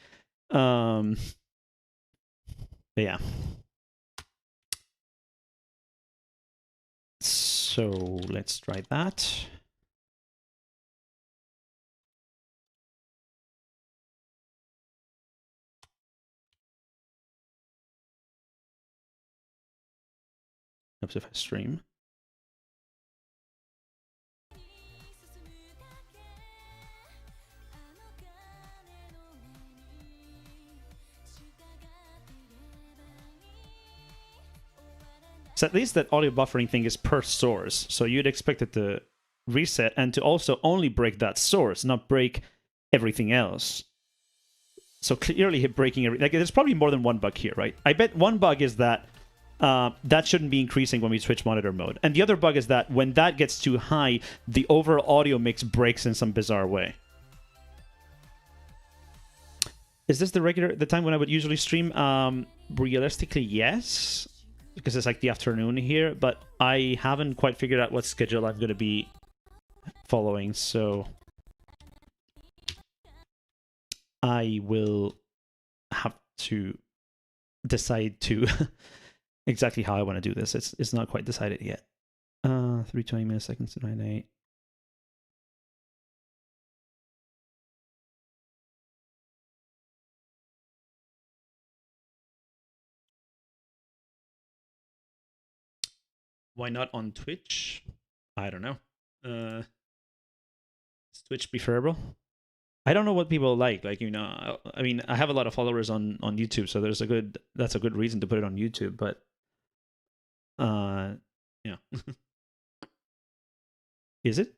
But yeah. So let's try that. Helps if I stream. So at least that audio buffering thing is per source. So you'd expect it to reset and to also only break that source, not break everything else. So clearly breaking everything. Like, there's probably more than one bug here, right? I bet one bug is that that shouldn't be increasing when we switch monitor mode. And the other bug is that when that gets too high, the overall audio mix breaks in some bizarre way. Is this the time when I would usually stream? Realistically, yes. Because it's like the afternoon here, but I haven't quite figured out what schedule I'm going to be following, so I will have to decide to exactly how I want to do this. It's not quite decided yet. 320 milliseconds to 98. Why not on Twitch? I don't know. Is Twitch preferable? I don't know what people like. Like, you know, I mean, I have a lot of followers on YouTube, so that's a good reason to put it on YouTube. But, yeah. Is it?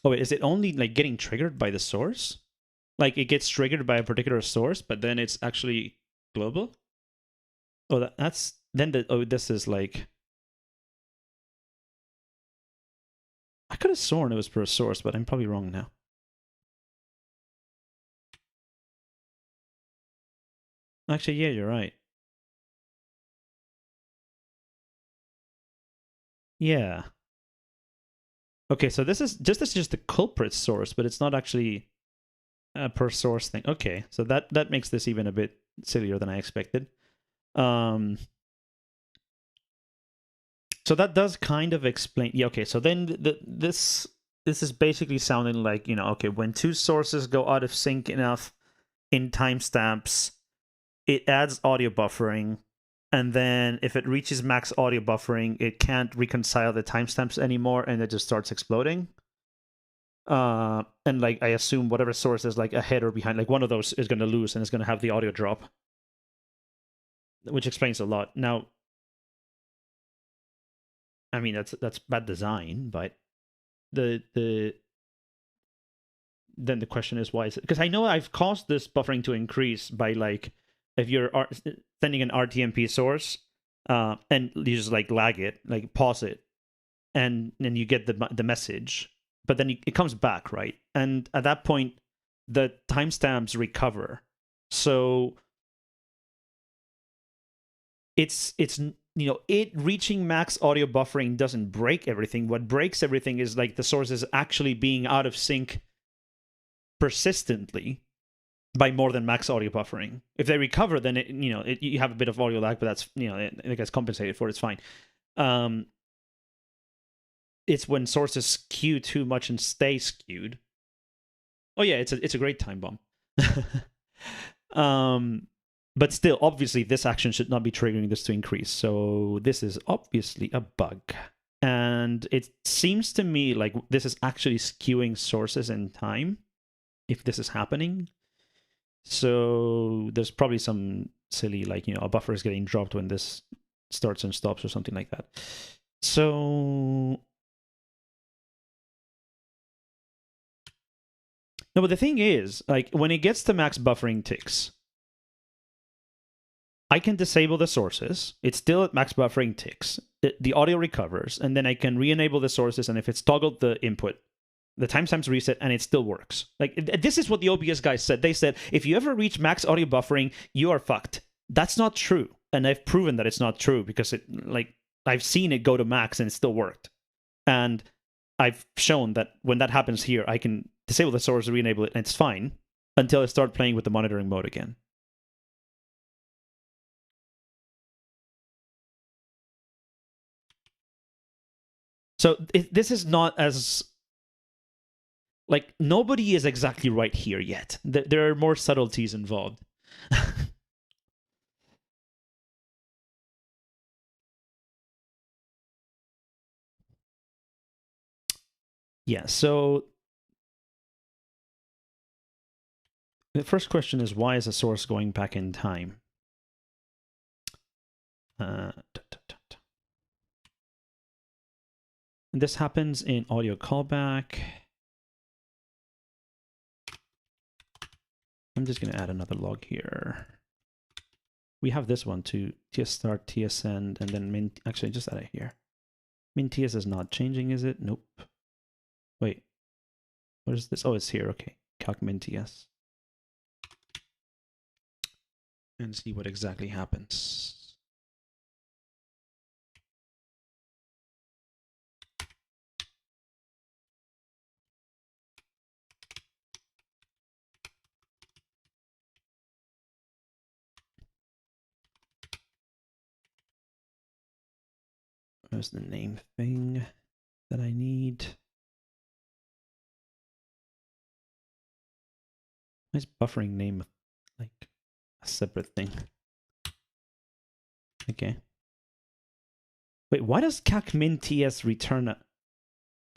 Oh, wait, is it only like getting triggered by the source? Like it gets triggered by a particular source, but then it's actually global? Oh, that's then this is like, I could have sworn it was per source, but I'm probably wrong now. Actually, yeah, you're right. Yeah. Okay, so this is just the culprit source, but it's not actually a per source thing. Okay, so that makes this even a bit sillier than I expected. So that does kind of explain. Yeah. Okay. So then this is basically sounding like, you know, okay, when two sources go out of sync enough in timestamps, it adds audio buffering, and then if it reaches max audio buffering, it can't reconcile the timestamps anymore, and it just starts exploding. And like I assume whatever source is like ahead or behind, like one of those is going to lose and it's going to have the audio drop, which explains a lot. Now, I mean that's bad design, but then the question is why is it? Because I know I've caused this buffering to increase by like if you're sending an RTMP source, and you just like lag it, like pause it, and then you get the message, but then it comes back, right? And at that point, the timestamps recover. So it's it reaching max audio buffering doesn't break everything. What breaks everything is like the source is actually being out of sync persistently by more than max audio buffering. If they recover, then you have a bit of audio lag, but that's it gets compensated for. It's fine. It's when sources skew too much and stay skewed. Oh yeah, it's a great time bomb. But still, obviously, this action should not be triggering this to increase. So this is obviously a bug. And it seems to me like this is actually skewing sources in time, if this is happening. So there's probably some silly, like, a buffer is getting dropped when this starts and stops or something like that. So... No, but the thing is, like, when it gets to max buffering ticks, I can disable the sources. It's still at max buffering ticks. The audio recovers, and then I can re-enable the sources, and if it's toggled the input, the timestamps reset, and it still works. Like, this is what the OBS guys said. They said, if you ever reach max audio buffering, you are fucked. That's not true. And I've proven that it's not true, because I've seen it go to max, and it still worked. And I've shown that when that happens here, I can disable the source, re-enable it, and it's fine until I start playing with the monitoring mode again. So this is not as... Like, nobody is exactly right here yet. There are more subtleties involved. Yeah, so... The first question is, why is a source going back in time? This happens in audio callback. I'm just going to add another log here. We have this one too, ts start, ts end, and then min. Actually, just add it here. Min ts is not changing, is it? Nope. Wait, what is this? Oh, it's here. Okay, calc min ts. And see what exactly happens. There's the name thing that I need. Why is buffering name like a separate thing? Okay. Wait, why does calc min ts return a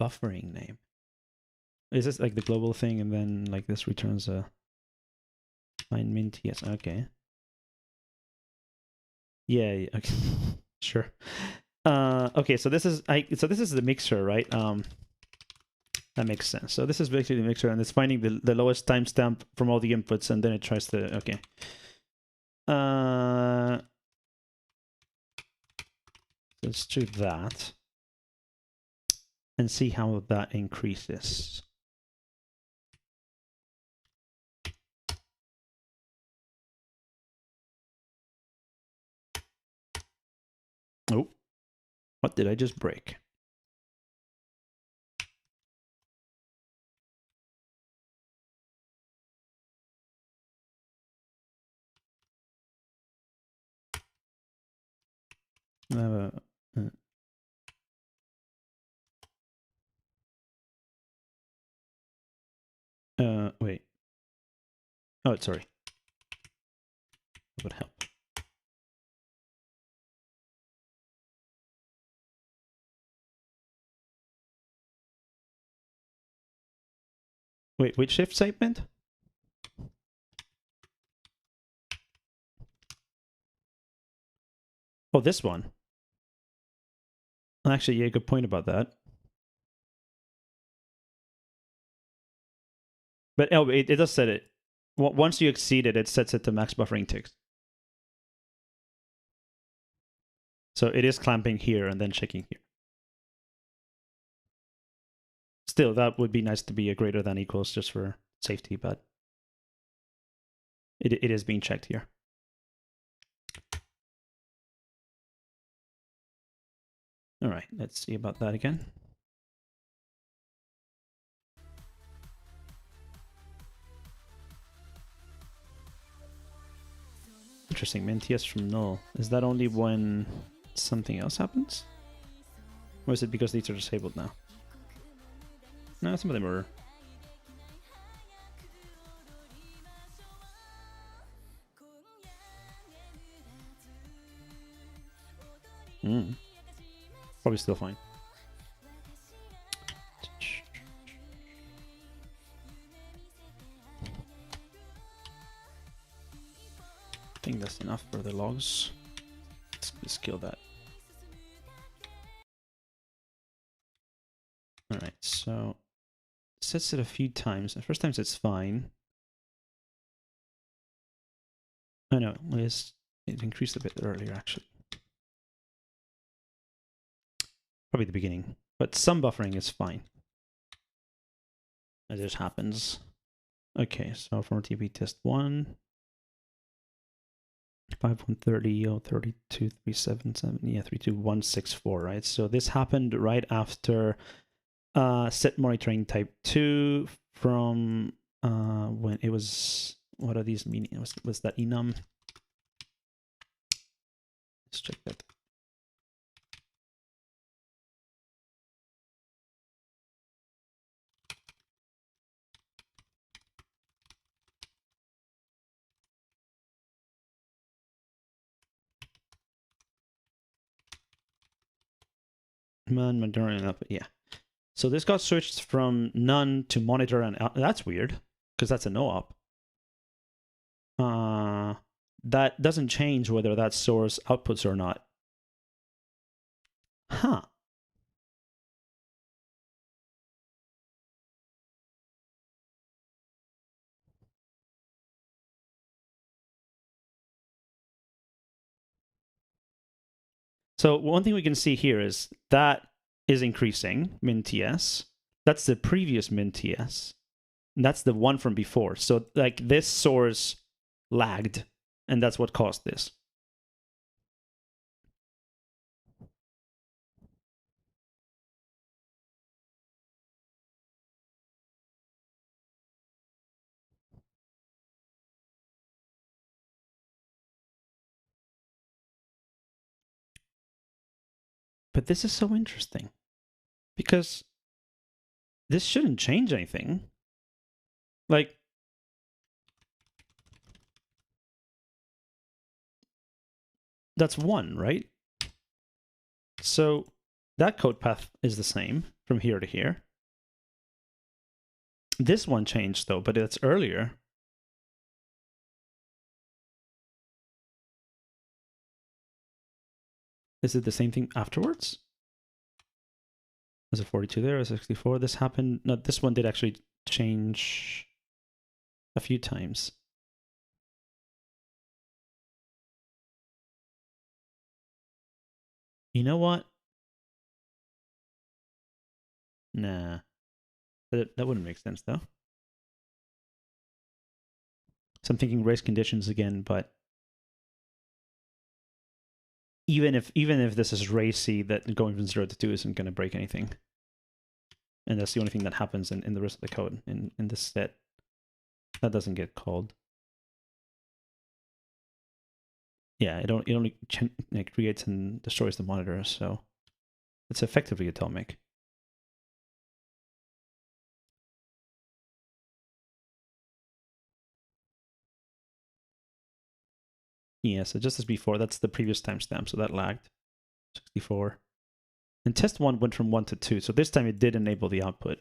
buffering name? Is this like the global thing, and then like this returns a find min ts? Okay. Yeah. Okay. Sure. Okay. So this is the mixer, right? That makes sense. So this is basically the mixer, and it's finding the lowest timestamp from all the inputs, and then it tries to... Okay. Let's do that. And see how that increases. Oh. What did I just break? Wait. Oh, sorry. That would help. Wait, which shift segment? Oh, this one. Actually, yeah, good point about that. But oh, it does set it. Once you exceed it, it sets it to max buffering ticks. So it is clamping here and then checking here. Still, that would be nice to be a greater than equals just for safety, but it is being checked here. All right, let's see about that again. Interesting, min TS from null. Is that only when something else happens? Or is it because these are disabled now? No, some of them are. Probably still fine. I think that's enough for the logs. Let's kill that. Alright, so it sets it a few times. The first times it's fine. Oh no, it increased a bit earlier actually. Probably the beginning. But some buffering is fine. It just happens. Okay, so for TP test 1. 5130, 32377, yeah, 32164, right? So this happened right after set monitoring type 2 from when it was, what are these meaning? Was that enum? Let's check that. Monitoring up, yeah. So this got switched from none to monitor, and that's weird because that's a no op. That doesn't change whether that source outputs or not. Huh. So one thing we can see here is that is increasing min TS. That's the previous min TS. That's the one from before. So like this source lagged, and that's what caused this. But this is so interesting because this shouldn't change anything. Like, that's 1, right? So that code path is the same from here to here. This one changed though, but it's earlier. Is it the same thing afterwards? There's a 42 there, a 64. This happened. No, this one did actually change a few times. You know what? Nah. That wouldn't make sense though. So I'm thinking race conditions again, but even if this is racy, that going from 0 to 2 isn't going to break anything. And that's the only thing that happens in the rest of the code in this set. That doesn't get called. Yeah, it only creates and destroys the monitor, so it's effectively atomic. Yeah, so just as before, that's the previous timestamp, so that lagged. 64. And test 1 went from 1 to 2, so this time it did enable the output.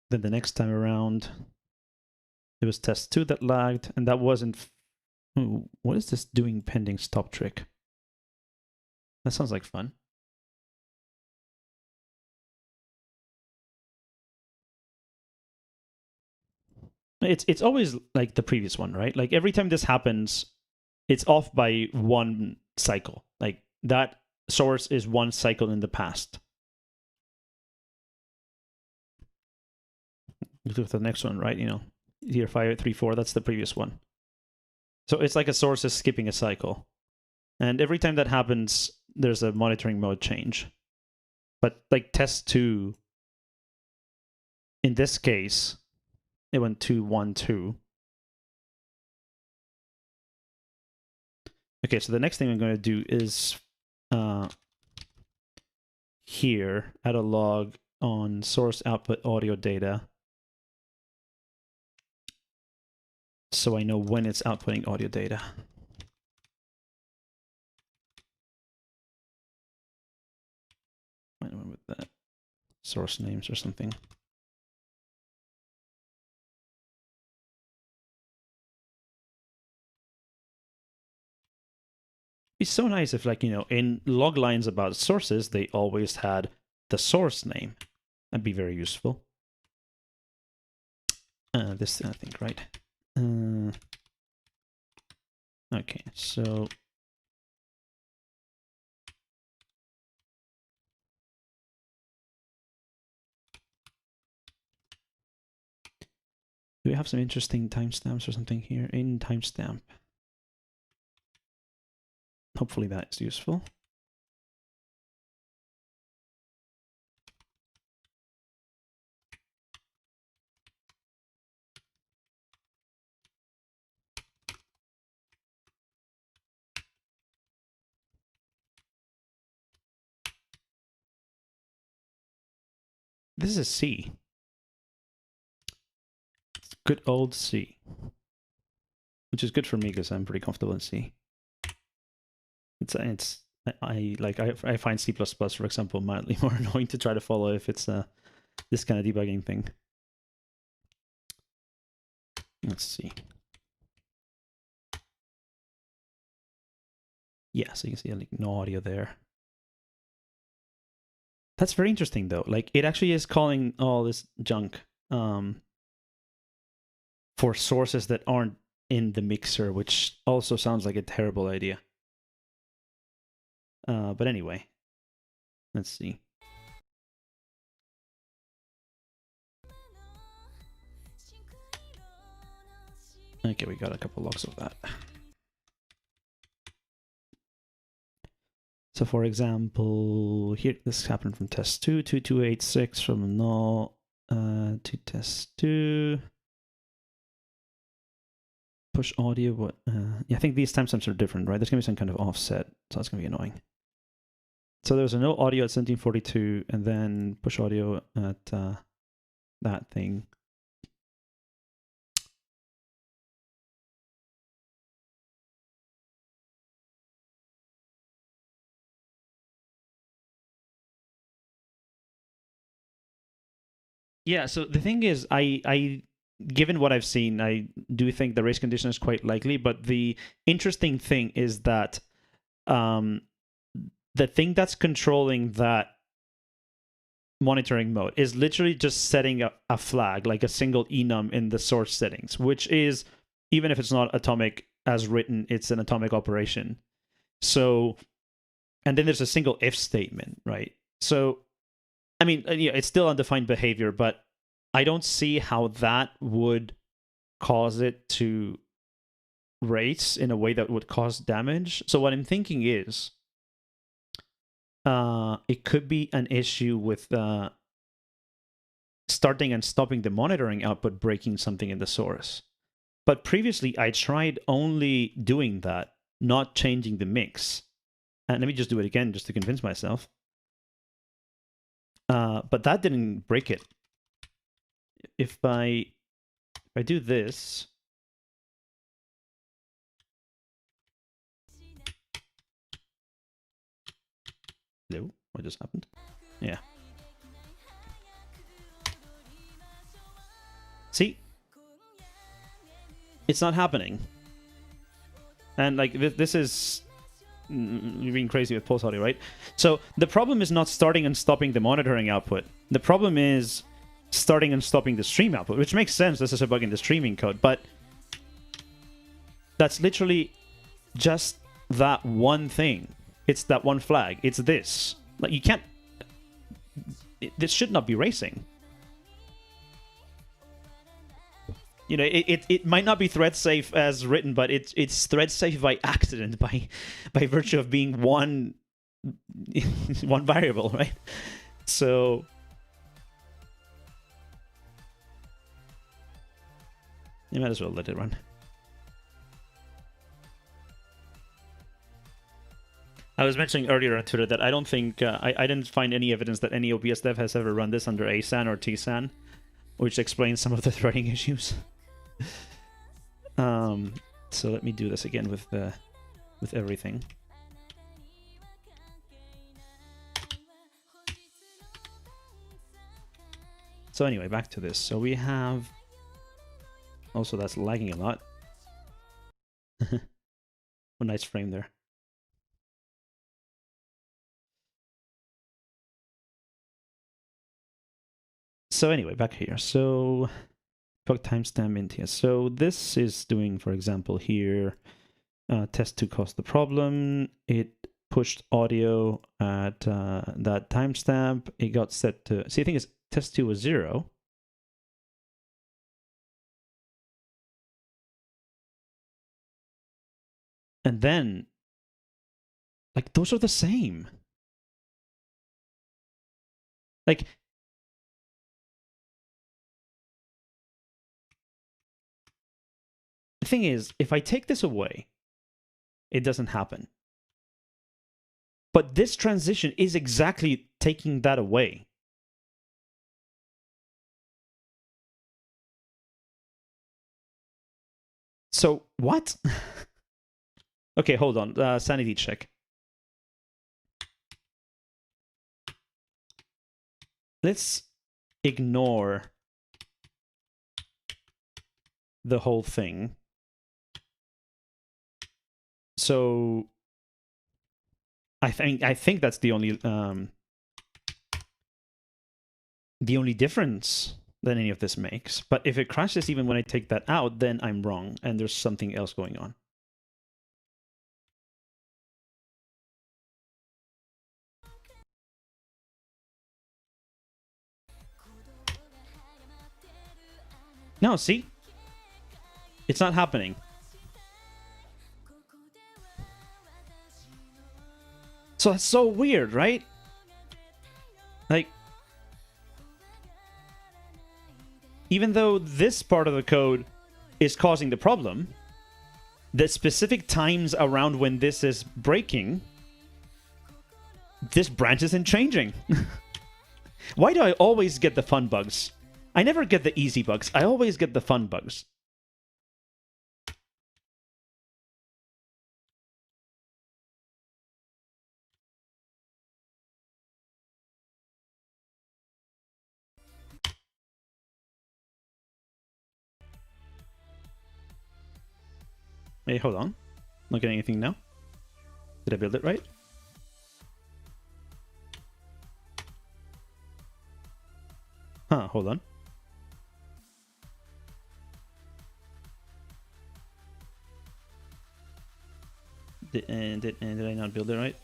Then the next time around, it was test 2 that lagged, and that wasn't... Ooh, what is this doing pending stop trick? That sounds like fun. it's always like the previous one, right? Like every time this happens, it's off by one cycle. Like that source is one cycle in the past. Look at the next one, right? Here 534, that's the previous one. So it's like a source is skipping a cycle. And every time that happens, there's a monitoring mode change. But like test 2, in this case, it went 2, 1, 2. Okay, so the next thing I'm going to do is here, add a log on source output audio data. So I know when it's outputting audio data. I went with that source names or something. It's so nice if, like, in log lines about sources, they always had the source name. That'd be very useful. This, I think, right? Okay, so do we have some interesting timestamps or something here in timestamp? Hopefully that is useful. This is C. Good old C. Which is good for me because I'm pretty comfortable in C. I find C++, for example, mildly more annoying to try to follow if it's this kind of debugging thing. Let's see. Yeah, so you can see like no audio there. That's very interesting though. Like it actually is calling all this junk for sources that aren't in the mixer, which also sounds like a terrible idea. But anyway, let's see. Okay, we got a couple logs of that. So for example, here, this happened from test 2, 2286 from null to test 2. Push audio, what? Yeah, I think these timestamps are different, right? There's gonna be some kind of offset, so that's gonna be annoying. So there's a no audio at 1742, and then push audio at that thing. Yeah, so the thing is, I given what I've seen, I do think the race condition is quite likely, but the interesting thing is that the thing that's controlling that monitoring mode is literally just setting a flag, like a single enum in the source settings, which is, even if it's not atomic as written, it's an atomic operation. So, and then there's a single if statement, right? So, I mean, it's still undefined behavior, but I don't see how that would cause it to race in a way that would cause damage. So what I'm thinking is, it could be an issue with starting and stopping the monitoring output, breaking something in the source. But previously, I tried only doing that, not changing the mix. And let me just do it again, just to convince myself. But that didn't break it. If I do this, hello, what just happened? Yeah. See? It's not happening. And like this is you're being crazy with pulse audio, right? So the problem is not starting and stopping the monitoring output. The problem is starting and stopping the stream output, which makes sense. This is a bug in the streaming code, but that's literally just that one thing. It's that one flag. It's this. Like, you can't... This should not be racing. You know, it might not be thread safe as written, but it's thread safe by accident, by virtue of being one variable, right? So you might as well let it run. I was mentioning earlier on Twitter that I don't think I didn't find any evidence that any OBS dev has ever run this under ASAN or TSAN, which explains some of the threading issues. So let me do this again with everything. So anyway, back to this. So we have... Also, that's lagging a lot. A nice frame there. So anyway, back here. So bug timestamp int here. So this is doing, for example, here, test2 caused the problem. It pushed audio at that timestamp. It got set to... See, the thing is, test2 was 0. And then, like, those are the same. Like, the thing is, if I take this away, it doesn't happen. But this transition is exactly taking that away. So, what? Okay, hold on. Sanity check. Let's ignore the whole thing. So I think that's the only difference that any of this makes. But if it crashes even when I take that out, then I'm wrong and there's something else going on. No, see? It's not happening. So that's so weird, right? Like, even though this part of the code is causing the problem, the specific times around when this is breaking, this branch isn't changing. Why do I always get the fun bugs? I never get the easy bugs. I always get the fun bugs. Hey, hold on. Not getting anything now. Did I build it right? Huh, hold on. Did I not build it right?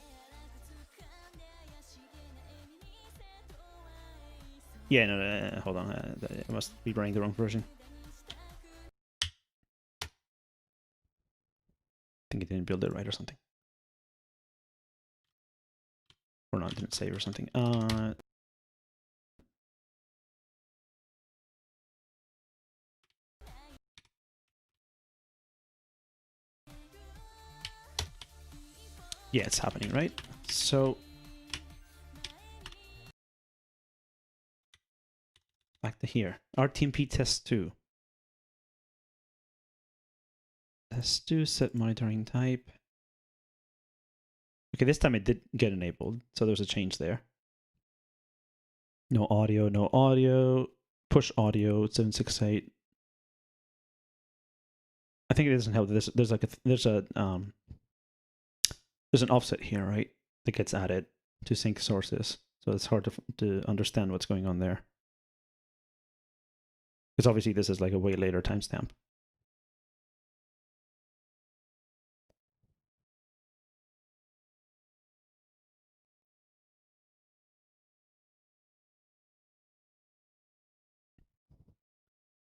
Yeah, no, hold on. I must be running the wrong version. I think it didn't build it right or something. Or not, didn't save or something. Yeah, it's happening, right? So back to here. RTMP test 2. Test 2 set monitoring type. Okay, this time it did get enabled, so there's a change there. No audio, no audio. Push audio 768. I think it doesn't help. There's an offset here, right? That gets added to sync sources, so it's hard to understand what's going on there. Because obviously this is like a way later timestamp.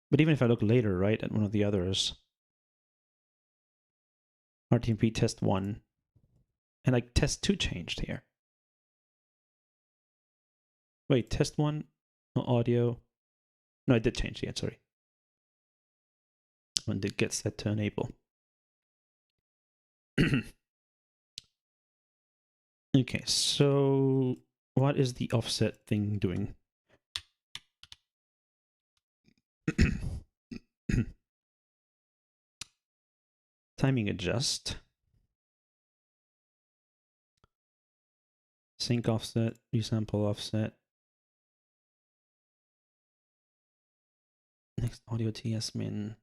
But even if I look later, right, at one of the others, RTMP test 1, and like test 2 changed here. Wait, test 1, no audio. No, it did change yet, sorry. One did get set to enable. Okay, so what is the offset thing doing? Timing adjust. Sync offset, resample offset. Next audio TS min.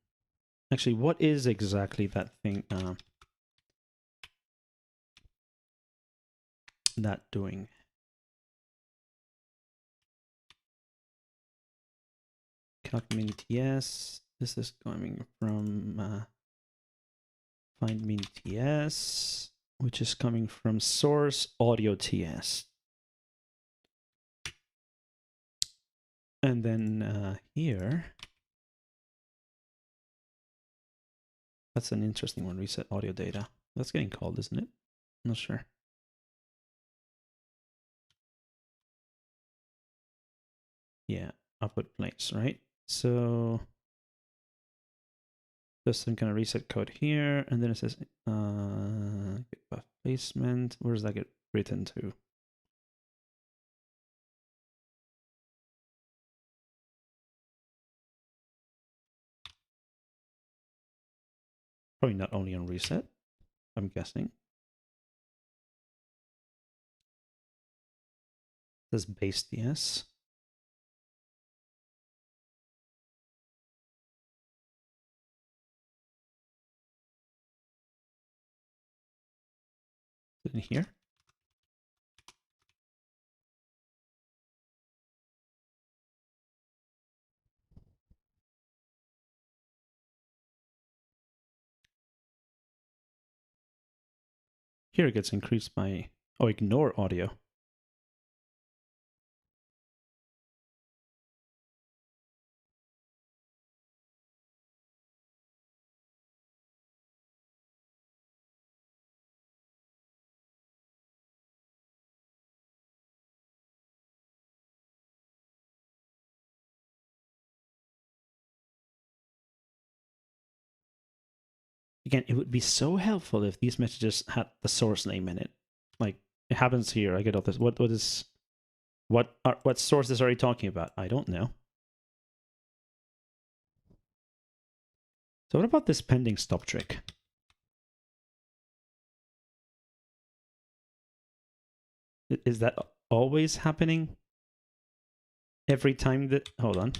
Actually, what is exactly that thing that doing? Calc min TS. This is coming from find min TS, which is coming from source audio TS. And then here, that's an interesting one, reset audio data. That's getting called, isn't it? Not sure. Yeah, output place, right? So there's some kind of reset code here, and then it says get buff placement. Where does that get written to? Probably not only on reset, I'm guessing. This base DS. In here. Here it gets increased by, oh, ignore audio. Again, it would be so helpful if these messages had the source name in it. Like it happens here. I get all this. What sources are you talking about? I don't know. So what about this pending stop trick? Is that always happening? Every time that, hold on.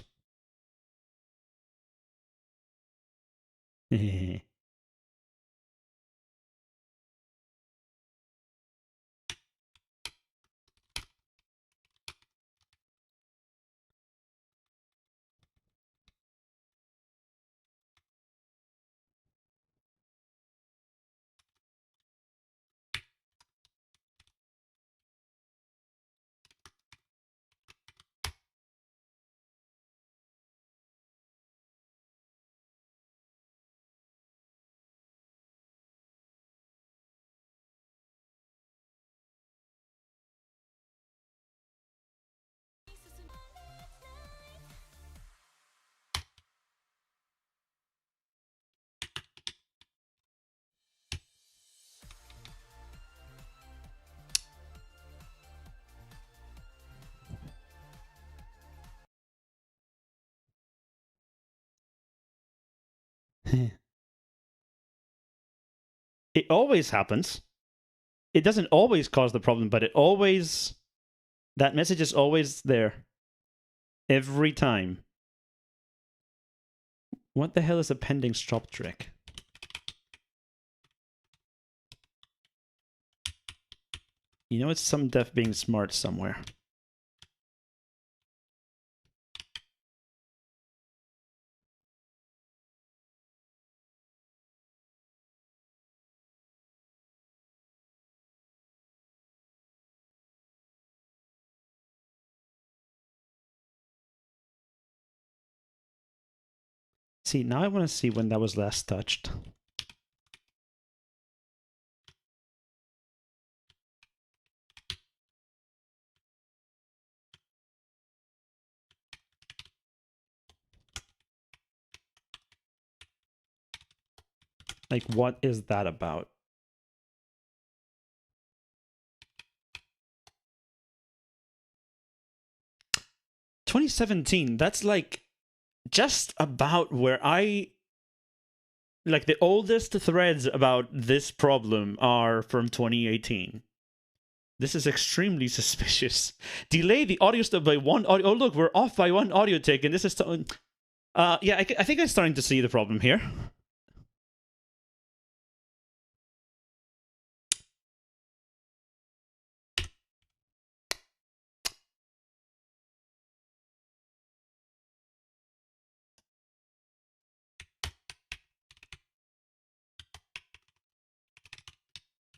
It always happens. It doesn't always cause the problem, but that message is always there. Every time. What the hell is a pending stop trick? You know, it's some dev being smart somewhere. See, now I want to see when that was last touched. Like, what is that about? "2017, that's like just about where like the oldest threads about this problem are from 2018. This is extremely suspicious. Delay the audio stuff by one audio. Oh, look, we're off by one audio tick, and this is... yeah, I think I'm starting to see the problem here.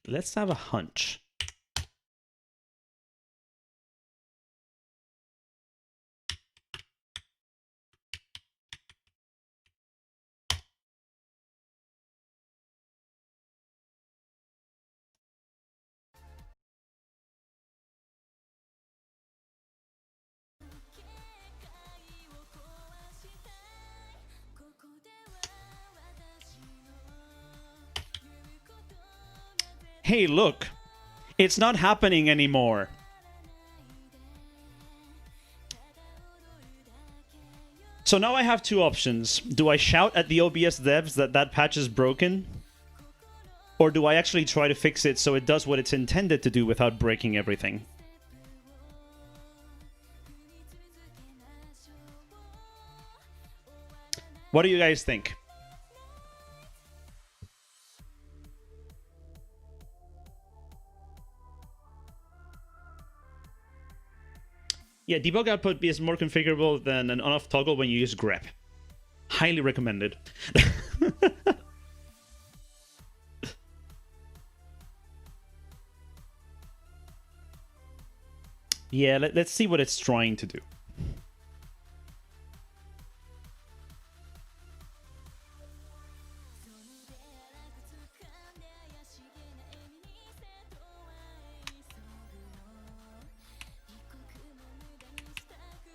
Let's have a hunch. Hey, look, it's not happening anymore. So now I have two options. Do I shout at the OBS devs that that patch is broken? Or do I actually try to fix it so it does what it's intended to do without breaking everything? What do you guys think? Yeah, debug output is more configurable than an on-off toggle when you use grep. Highly recommended. Yeah, let's see what it's trying to do.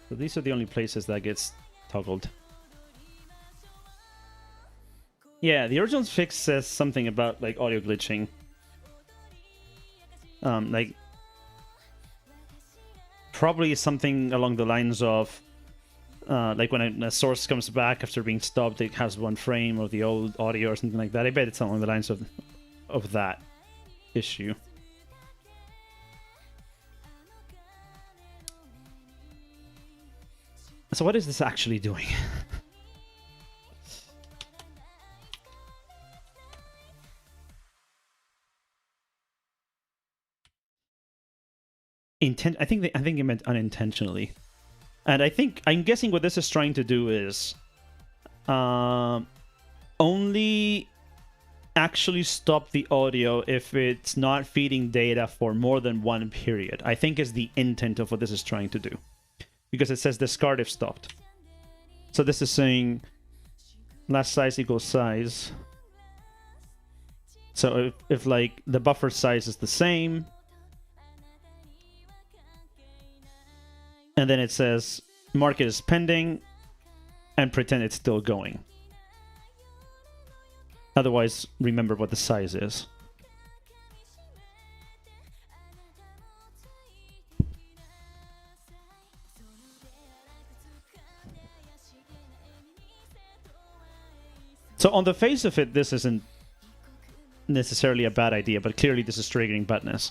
So these are the only places that gets toggled. Yeah, the original fix says something about like audio glitching. Like probably something along the lines of like when a source comes back after being stopped, it has one frame of the old audio or something like that. I bet it's along the lines of that issue. So what is this actually doing? I think it meant unintentionally. And I'm guessing what this is trying to do is only actually stop the audio if it's not feeding data for more than one period. I think is the intent of what this is trying to do. Because it says discard if stopped. So this is saying last size equals size. So if like the buffer size is the same, and then it says mark it as pending and pretend it's still going. Otherwise, remember what the size is. So on the face of it, this isn't necessarily a bad idea, but clearly this is triggering badness.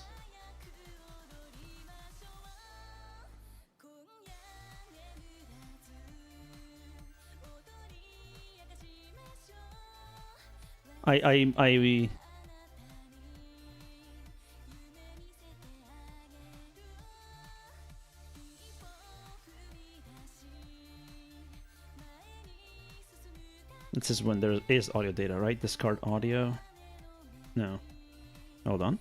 This is when there is audio data, right? Discard audio. No. Hold on.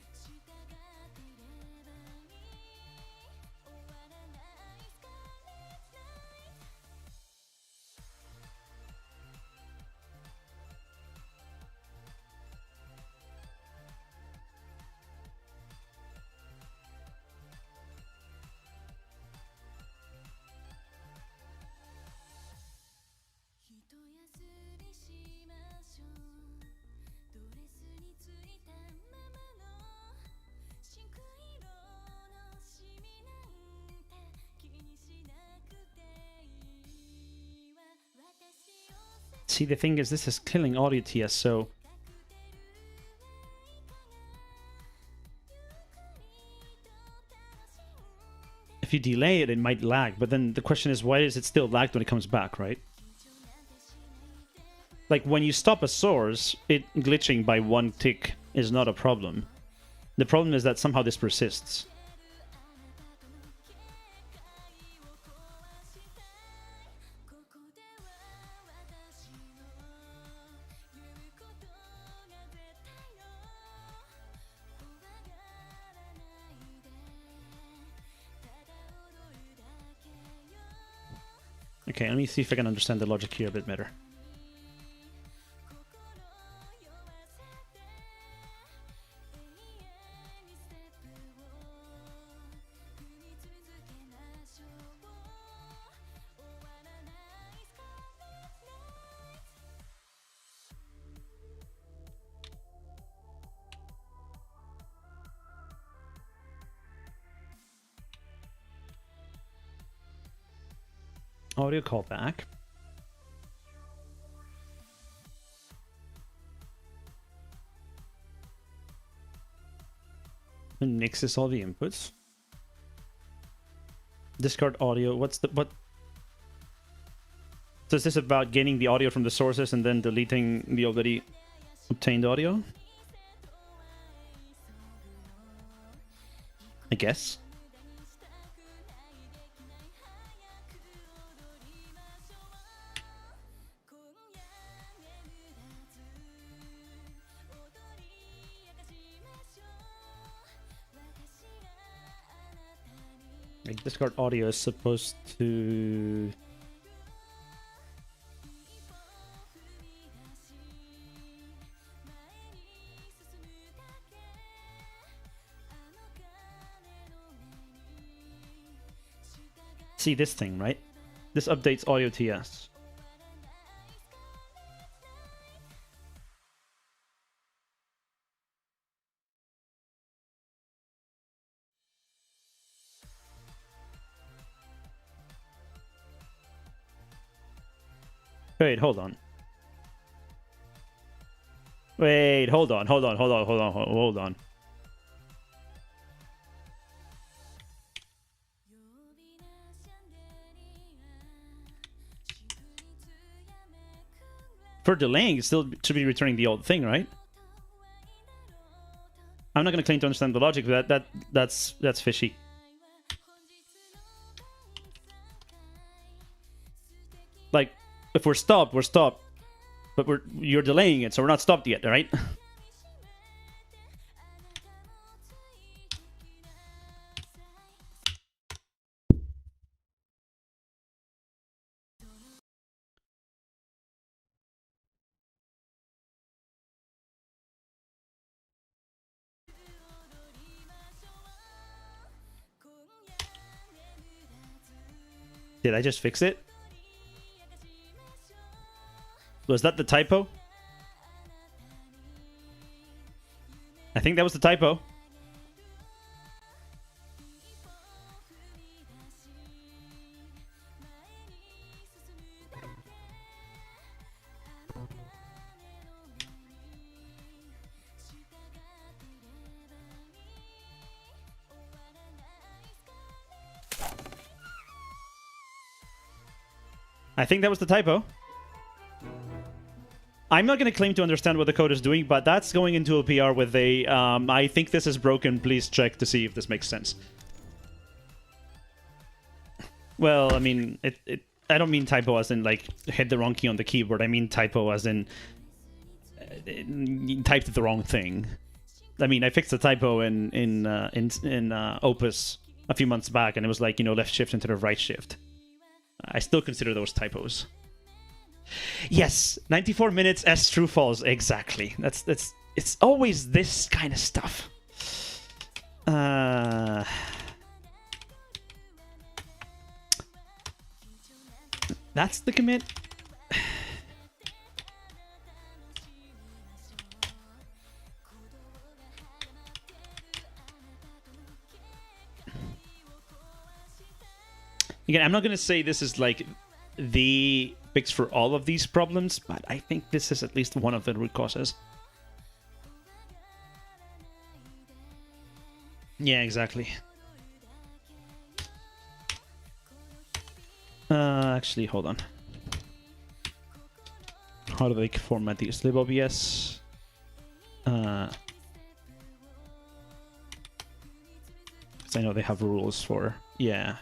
See, the thing is, this is killing audio TS, so... If you delay it, it might lag, but then the question is, why is it still lagged when it comes back, right? Like, when you stop a source, it glitching by 1 tick is not a problem. The problem is that somehow this persists. Okay, let me see if I can understand the logic here a bit better. Audio callback. And mixes all the inputs. Discard audio. What's the what? So is this about getting the audio from the sources and then deleting the already obtained audio? I guess. Like, discard audio is supposed to... See this thing, right? This updates audio TS. Wait, hold on. Wait, hold on. For delaying, it still should be returning the old thing, right? I'm not going to claim to understand the logic, but that's fishy. Like, if we're stopped, we're stopped. But you're delaying it, so we're not stopped yet, right? Did I just fix it? Was that the typo? I think that was the typo. I think that was the typo. I'm not going to claim to understand what the code is doing, but that's going into a PR with a, I think this is broken, please check to see if this makes sense. Well, I mean, I don't mean typo as in, like, hit the wrong key on the keyboard. I mean typo as in, typed the wrong thing. I mean, I fixed a typo in Opus a few months back, and it was like, you know, left shift instead of right shift. I still consider those typos. Yes, 94 minutes as true false. Exactly. It's always this kind of stuff. That's the commit. Again, I'm not going to say this is like the fix for all of these problems, but I think this is at least one of the root causes. Yeah, exactly. Actually, hold on. How do they format these? libOBS. Because I know they have rules for... Yeah.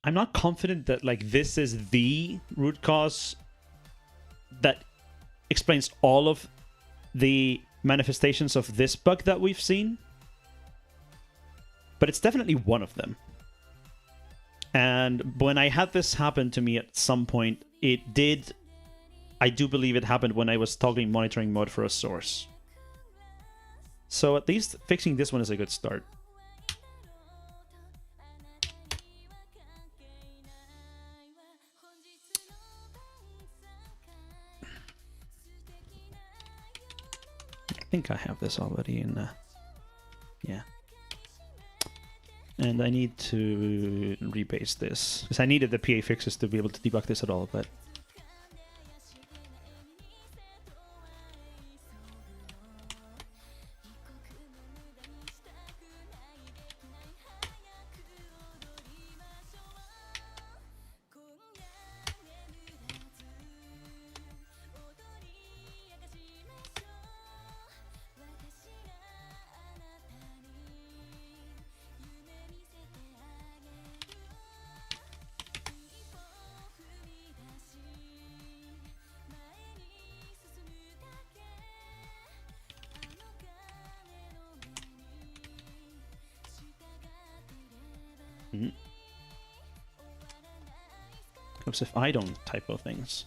I'm not confident that like this is the root cause that explains all of the manifestations of this bug that we've seen, but it's definitely one of them. And when I had this happen to me at some point, I do believe it happened when I was toggling monitoring mode for a source. So at least fixing this one is a good start. I think I have this already in... yeah. And I need to rebase this, because I needed the PA fixes to be able to debug this at all, but... Because if I don't typo things...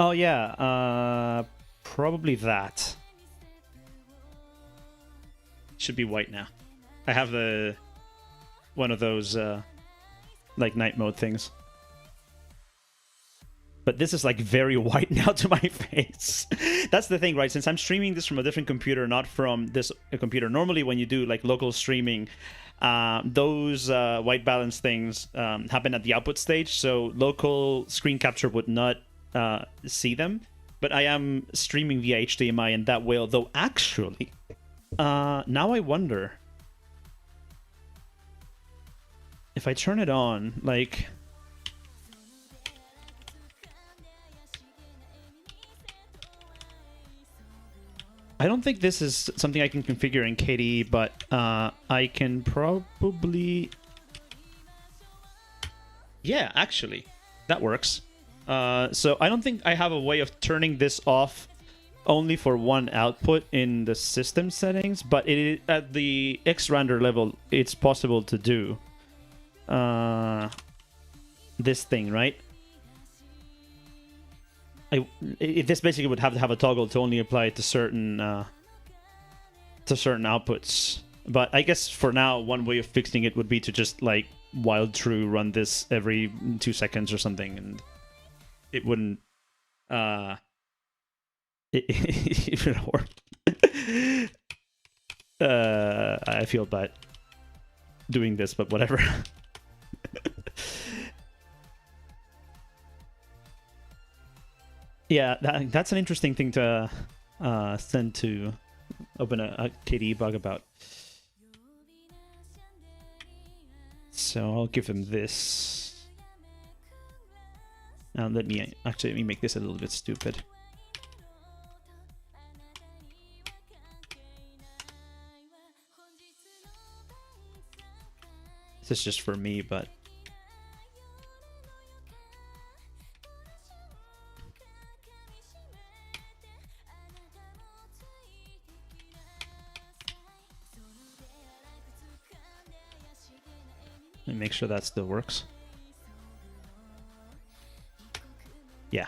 Oh yeah, probably that. Should be white now. I have the one of those like night mode things. but this is like very white now to my face. That's the thing, right? Since I'm streaming this from a different computer, not from this computer. Normally when you do like local streaming, those white balance things happen at the output stage, so local screen capture would not see them. But I am streaming via HDMI, and that will, though actually, now I wonder if I turn it on, like, I don't think this is something I can configure in KDE, but I can probably, yeah, actually, that works. So I don't think I have a way of turning this off only for one output in the system settings, but at the X-render level, it's possible to do this thing, right? This basically would have to have a toggle to only apply it to certain outputs. But I guess for now, one way of fixing it would be to just like wild true run this every 2 seconds or something, and it wouldn't it would work. I feel bad doing this, but whatever. Yeah, that's an interesting thing to send to open a KDE bug about. So I'll give him this. Now let me make this a little bit stupid. This is just for me, but let me make sure that still works. Yeah.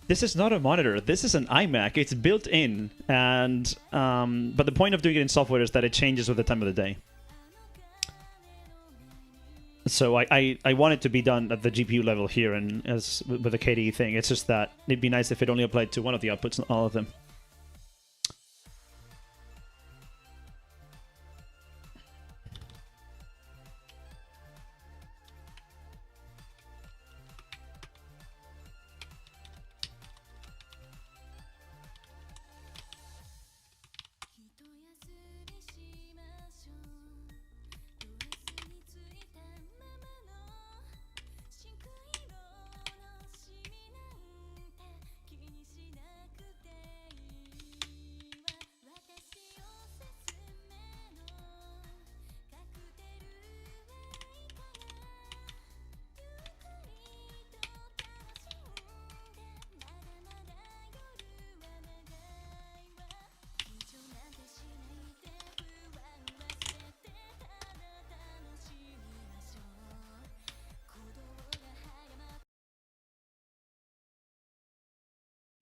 This is not a monitor. This is an iMac. It's built in, and but the point of doing it in software is that it changes with the time of the day. So I want it to be done at the GPU level here, and as with the KDE thing, it's just that it'd be nice if it only applied to one of the outputs, not all of them.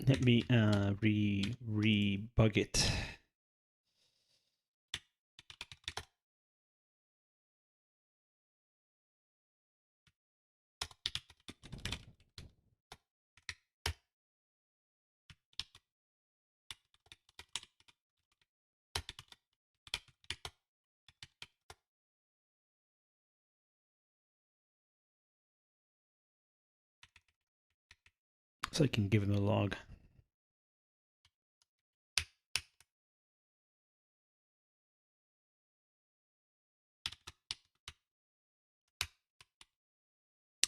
Let me re-bug it. So I can give him a log.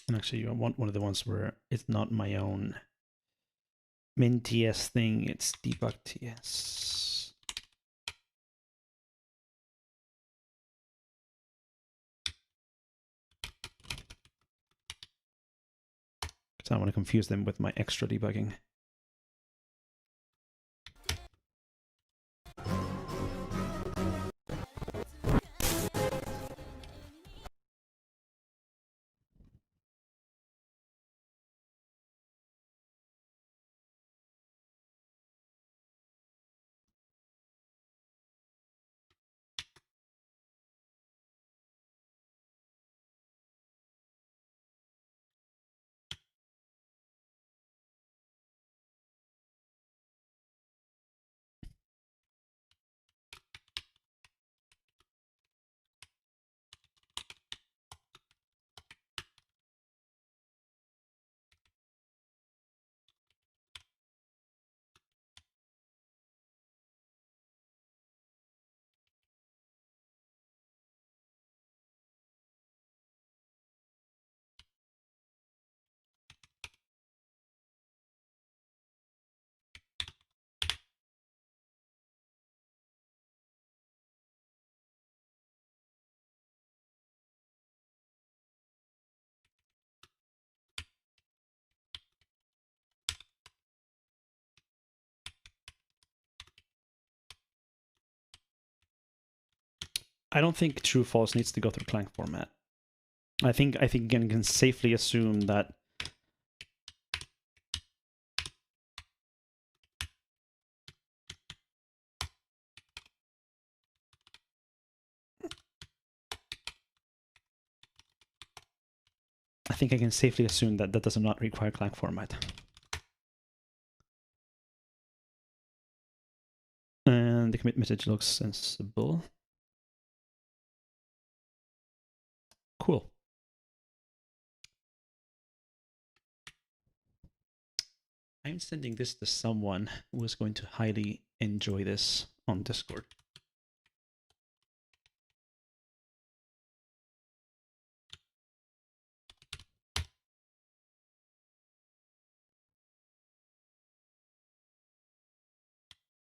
And actually, I want one of the ones where it's not my own min.ts thing, it's debug.ts. Because I don't want to confuse them with my extra debugging. I don't think true false needs to go through Clang format. I think again can safely assume that that does not require Clang format. And the commit message looks sensible. Cool. I'm sending this to someone who is going to highly enjoy this on Discord.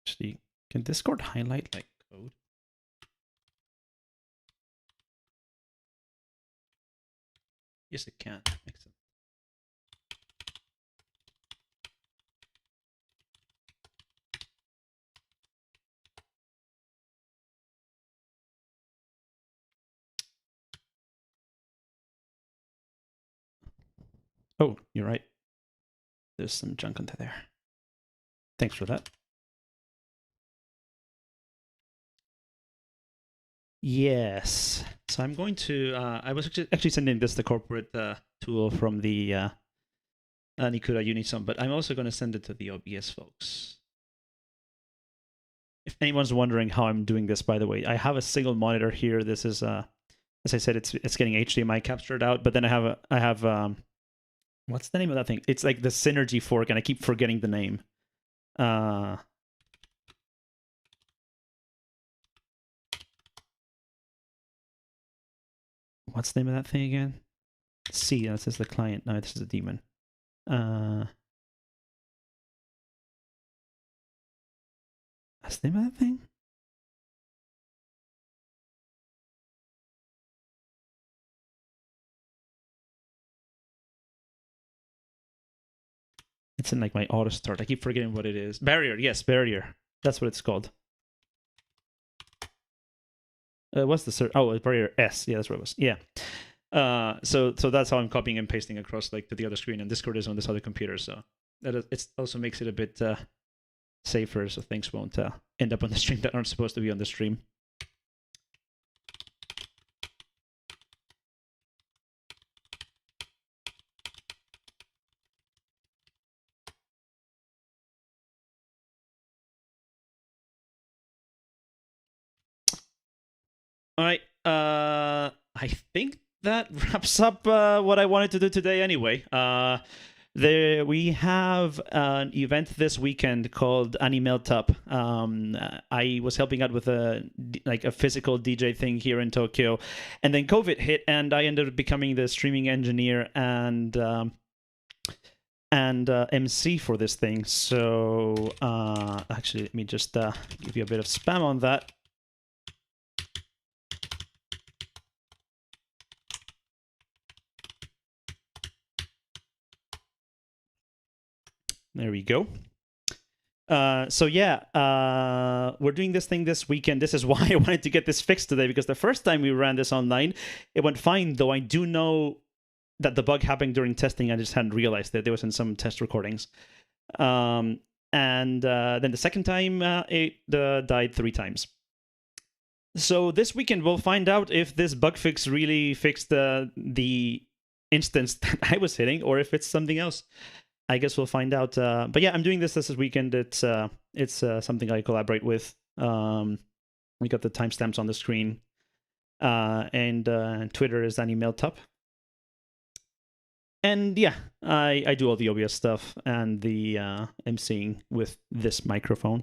Actually, can Discord highlight like code? Yes, it can. Makes sense. Oh, you're right. There's some junk under there. Thanks for that. Yes. So I'm going to, I was actually sending this the corporate tool from the Nikuda Unison, but I'm also going to send it to the OBS folks. If anyone's wondering how I'm doing this, by the way, I have a single monitor here. This is, as I said, it's getting HDMI captured out, but then I have what's the name of that thing? It's like the Synergy fork, and I keep forgetting the name. What's the name of that thing again? C, this is the client. No, this is a daemon. What's the name of that thing? It's in like my auto start. I keep forgetting what it is. Barrier, yes, barrier. That's what it's called. What's the search? Oh, barrier S. Yeah, that's what it was. Yeah. So that's how I'm copying and pasting across like to the other screen, and Discord is on this other computer. So it also makes it a bit safer, so things won't end up on the stream that aren't supposed to be on the stream. All right. I think that wraps up what I wanted to do today anyway. We have an event this weekend called Animeltup. I was helping out with a physical DJ thing here in Tokyo, and then COVID hit, and I ended up becoming the streaming engineer and MC for this thing. So actually, let me just give you a bit of spam on that. There we go. So yeah, we're doing this thing this weekend. This is why I wanted to get this fixed today, because the first time we ran this online, it went fine, though I do know that the bug happened during testing. I just hadn't realized that there was in some test recordings. And then the second time, it died 3 times. So this weekend, we'll find out if this bug fix really fixed the instance that I was hitting, or if it's something else. I guess we'll find out. But yeah, I'm doing this weekend. It's something I collaborate with. We got the timestamps on the screen. And Twitter is Animeltup. And yeah, I do all the OBS stuff and the emceeing with this microphone.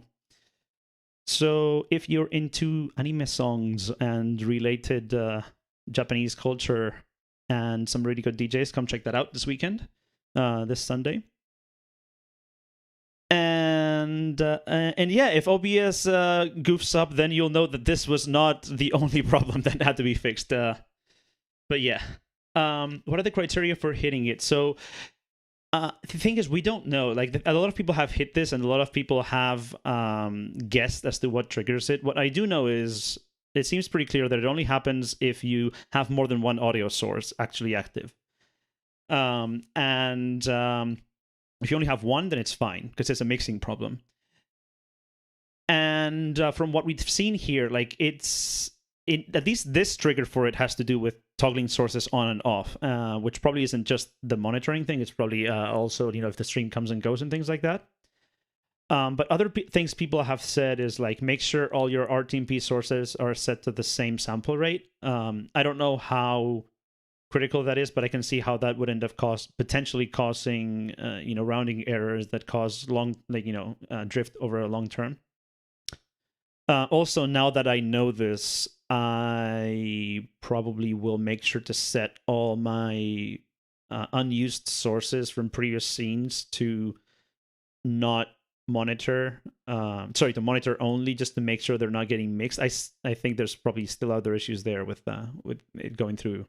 So if you're into anime songs and related Japanese culture and some really good DJs, come check that out this weekend, this Sunday. And yeah, if OBS goofs up, then you'll know that this was not the only problem that had to be fixed. But yeah, what are the criteria for hitting it? So the thing is, we don't know. Like a lot of people have hit this, and a lot of people have guessed as to what triggers it. What I do know is it seems pretty clear that it only happens if you have more than one audio source actually active. And if you only have one, then it's fine because it's a mixing problem. And from what we've seen here, like at least this trigger for it has to do with toggling sources on and off, which probably isn't just the monitoring thing. It's probably also, if the stream comes and goes and things like that. But other things people have said is like, make sure all your RTMP sources are set to the same sample rate. I don't know how critical that is, but I can see how that would end up potentially causing, rounding errors that cause drift over a long term. Also, now that I know this, I probably will make sure to set all my unused sources from previous scenes to not monitor, to monitor only, just to make sure they're not getting mixed. I think there's probably still other issues there with it going through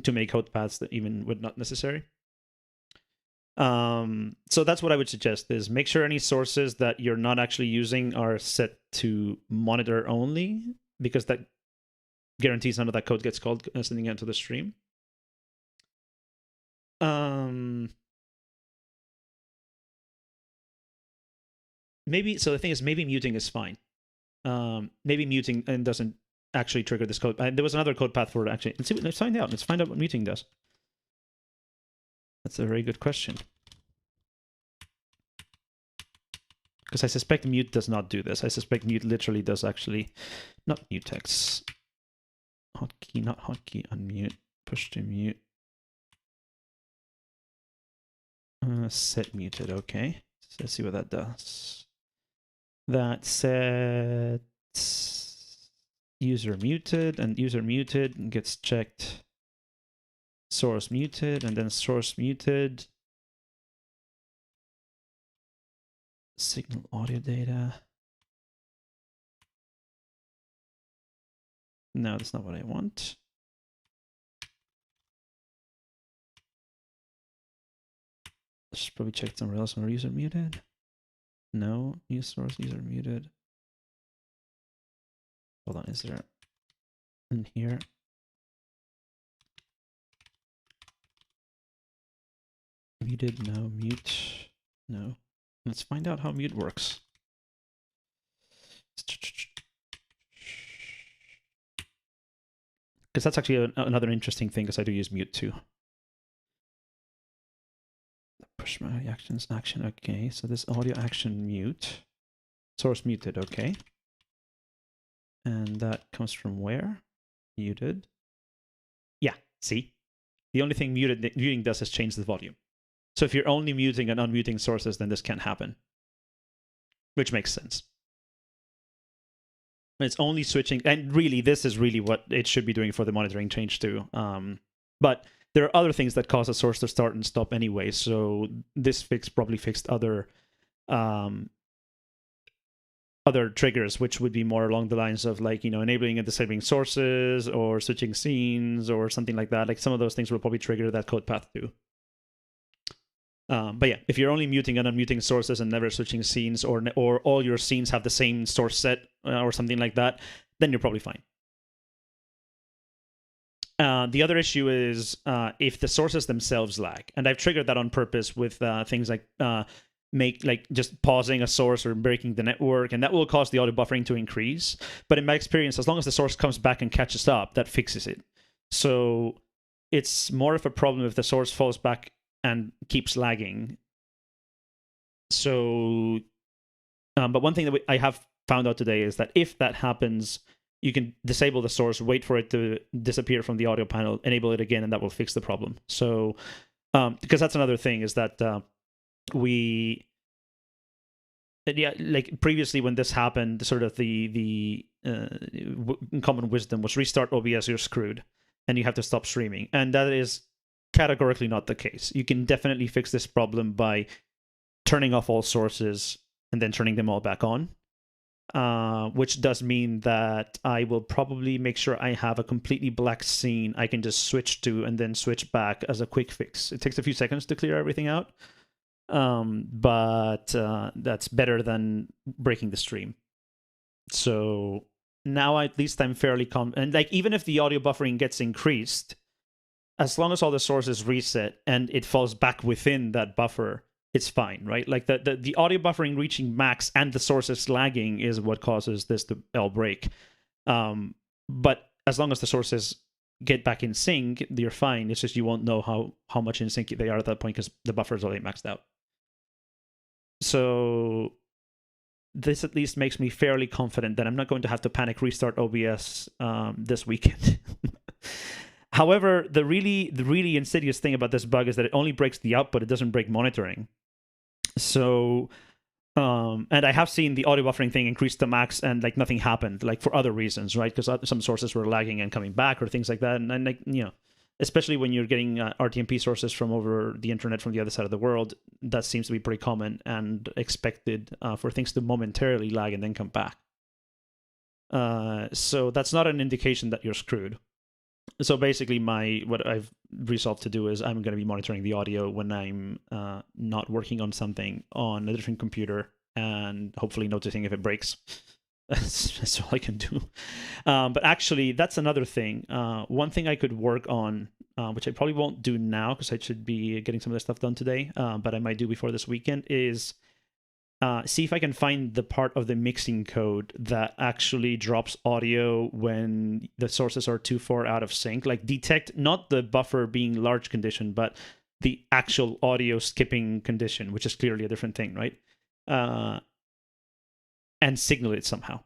too many code paths that even would not necessary. So that's what I would suggest, is make sure any sources that you're not actually using are set to monitor only, because that guarantees none of that code gets called sending it to the stream. So the thing is, maybe muting is fine. Maybe muting and doesn't actually trigger this code. There was another code path for it, actually. Let's find out. Let's find out what muting does. That's a very good question. Because I suspect mute does not do this. I suspect mute literally does actually, not mutex. Hotkey, not hotkey, unmute, push to mute. Set muted, okay. So let's see what that does. That sets user muted, and user muted gets checked source muted, and then source muted. Signal audio data. No, that's not what I want. Let's probably check somewhere else. Are user muted? No, new source user muted. Hold on, is there in here? Muted, no, mute, no. Let's find out how mute works. Because that's actually another interesting thing, because I do use mute too. Push my actions, action, okay. So this audio action mute. Source muted, okay. And that comes from where? Muted. Yeah, see? The only thing muting does is change the volume. So if you're only muting and unmuting sources, then this can't happen. Which makes sense. It's only switching, and really, this is really what it should be doing for the monitoring change too. But there are other things that cause a source to start and stop anyway, so this fix probably fixed other triggers, which would be more along the lines of like, enabling and disabling sources or switching scenes or something like that. Like some of those things will probably trigger that code path too. But yeah, if you're only muting and unmuting sources and never switching scenes, or all your scenes have the same source set or something like that, then you're probably fine. The other issue is if the sources themselves lag, and I've triggered that on purpose with things like just pausing a source or breaking the network, and that will cause the audio buffering to increase. But in my experience, as long as the source comes back and catches up, that fixes it. So it's more of a problem if the source falls back and keeps lagging. So, but one thing that I have found out today is that if that happens, you can disable the source, wait for it to disappear from the audio panel, enable it again, and that will fix the problem. So, because that's another thing, is that like previously when this happened, sort of the common wisdom was restart OBS, you're screwed, and you have to stop streaming. And that is categorically not the case. You can definitely fix this problem by turning off all sources and then turning them all back on, which does mean that I will probably make sure I have a completely black scene I can just switch to and then switch back as a quick fix. It takes a few seconds to clear everything out, but that's better than breaking the stream. So now at least I'm fairly calm. And like, even if the audio buffering gets increased, as long as all the sources reset and it falls back within that buffer, it's fine, right? Like the audio buffering reaching max and the sources lagging is what causes this to all break. But as long as the sources get back in sync, you're fine. It's just you won't know how much in sync they are at that point because the buffer is already maxed out. So this at least makes me fairly confident that I'm not going to have to panic restart OBS this weekend. However, the really insidious thing about this bug is that it only breaks the output; it doesn't break monitoring. So, and I have seen the audio buffering thing increase to max, and like nothing happened, like for other reasons, right? Because some sources were lagging and coming back, or things like that. And like, you know, especially when you're getting RTMP sources from over the internet from the other side of the world, that seems to be pretty common and expected for things to momentarily lag and then come back. So that's not an indication that you're screwed. So basically, what I've resolved to do is I'm going to be monitoring the audio when I'm not working on something on a different computer, and hopefully noticing if it breaks. That's all I can do. But actually, that's another thing. One thing I could work on, which I probably won't do now because I should be getting some of this stuff done today, but I might do before this weekend, is see if I can find the part of the mixing code that actually drops audio when the sources are too far out of sync. Like detect not the buffer being large condition, but the actual audio skipping condition, which is clearly a different thing, right? And signal it somehow.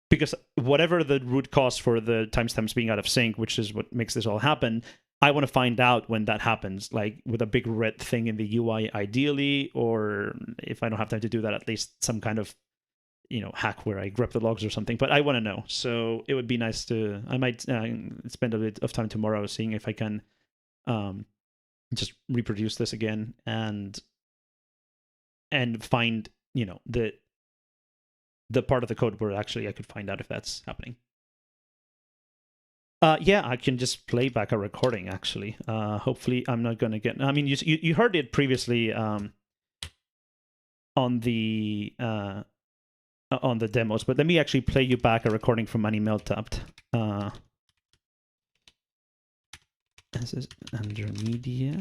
Because whatever the root cause for the timestamps being out of sync, which is what makes this all happen, I want to find out when that happens, like with a big red thing in the UI ideally, or if I don't have time to do that, at least some kind of, you know, hack where I grep the logs or something. But I want to know. So it would be nice to, I might spend a bit of time tomorrow seeing if I can just reproduce this again and find, you know, the part of the code where actually I could find out if that's happening. Yeah, I can just play back a recording, actually. Hopefully I'm not going to get... I mean, you heard it previously on the demos, but let me actually play you back a recording from AnimelTapped. This is under media.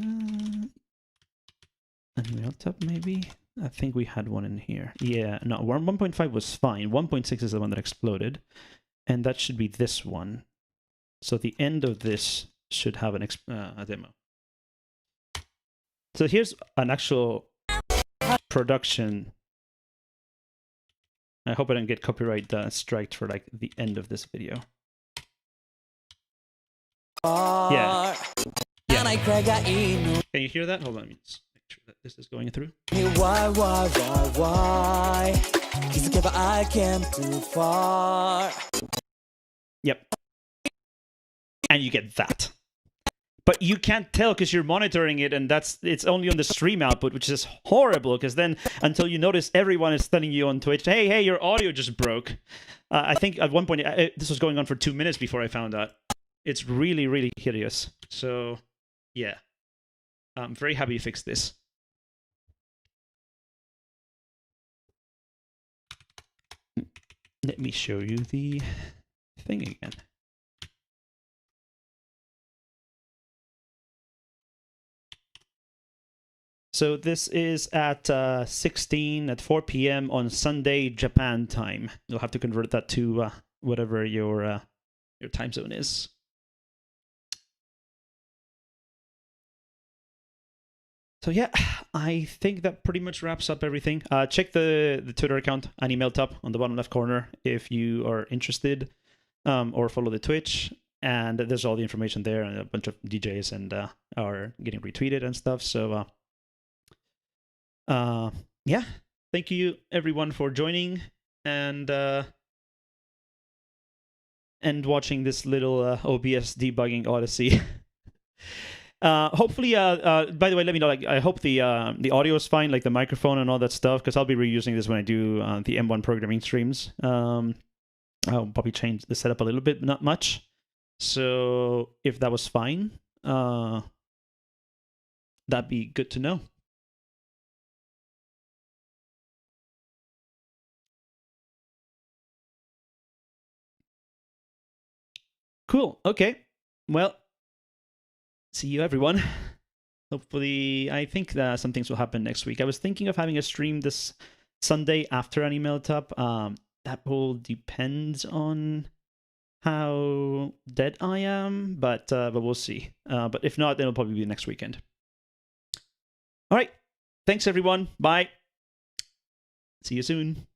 AnimelTapped, maybe? I think we had one in here. Yeah, no, 1.5 was fine. 1.6 is the one that exploded. And that should be this one. So the end of this should have a demo. So here's an actual production. I hope I don't get copyright striked for like the end of this video. Yeah. Can you hear that? Hold on, let me just make sure that this is going through. Why? I came too far. Yep. And you get that. But you can't tell because you're monitoring it, and it's only on the stream output, which is horrible, because then until you notice, everyone is telling you on Twitch, hey, your audio just broke. I think at one point, this was going on for 2 minutes before I found out. It's really, really hideous. So, yeah. I'm very happy you fixed this. Let me show you the thing again. So this is at 4 p.m. on Sunday, Japan time. You'll have to convert that to whatever your time zone is. So yeah, I think that pretty much wraps up everything. Check the Twitter account, AnimelTapped, on the bottom left corner if you are interested, or follow the Twitch. And there's all the information there, and a bunch of DJs and are getting retweeted and stuff. So yeah, thank you everyone for joining and watching this little OBS debugging odyssey. Hopefully, by the way, let me know. Like, I hope the audio is fine, like the microphone and all that stuff, because I'll be reusing this when I do the M1 programming streams. I'll probably change the setup a little bit, not much. So if that was fine, that'd be good to know. Cool. Okay. Well, see you, everyone. Hopefully, I think that some things will happen next week. I was thinking of having a stream this Sunday after an email top. That will depend on how dead I am, but we'll see. But if not, then it'll probably be next weekend. All right. Thanks, everyone. Bye. See you soon.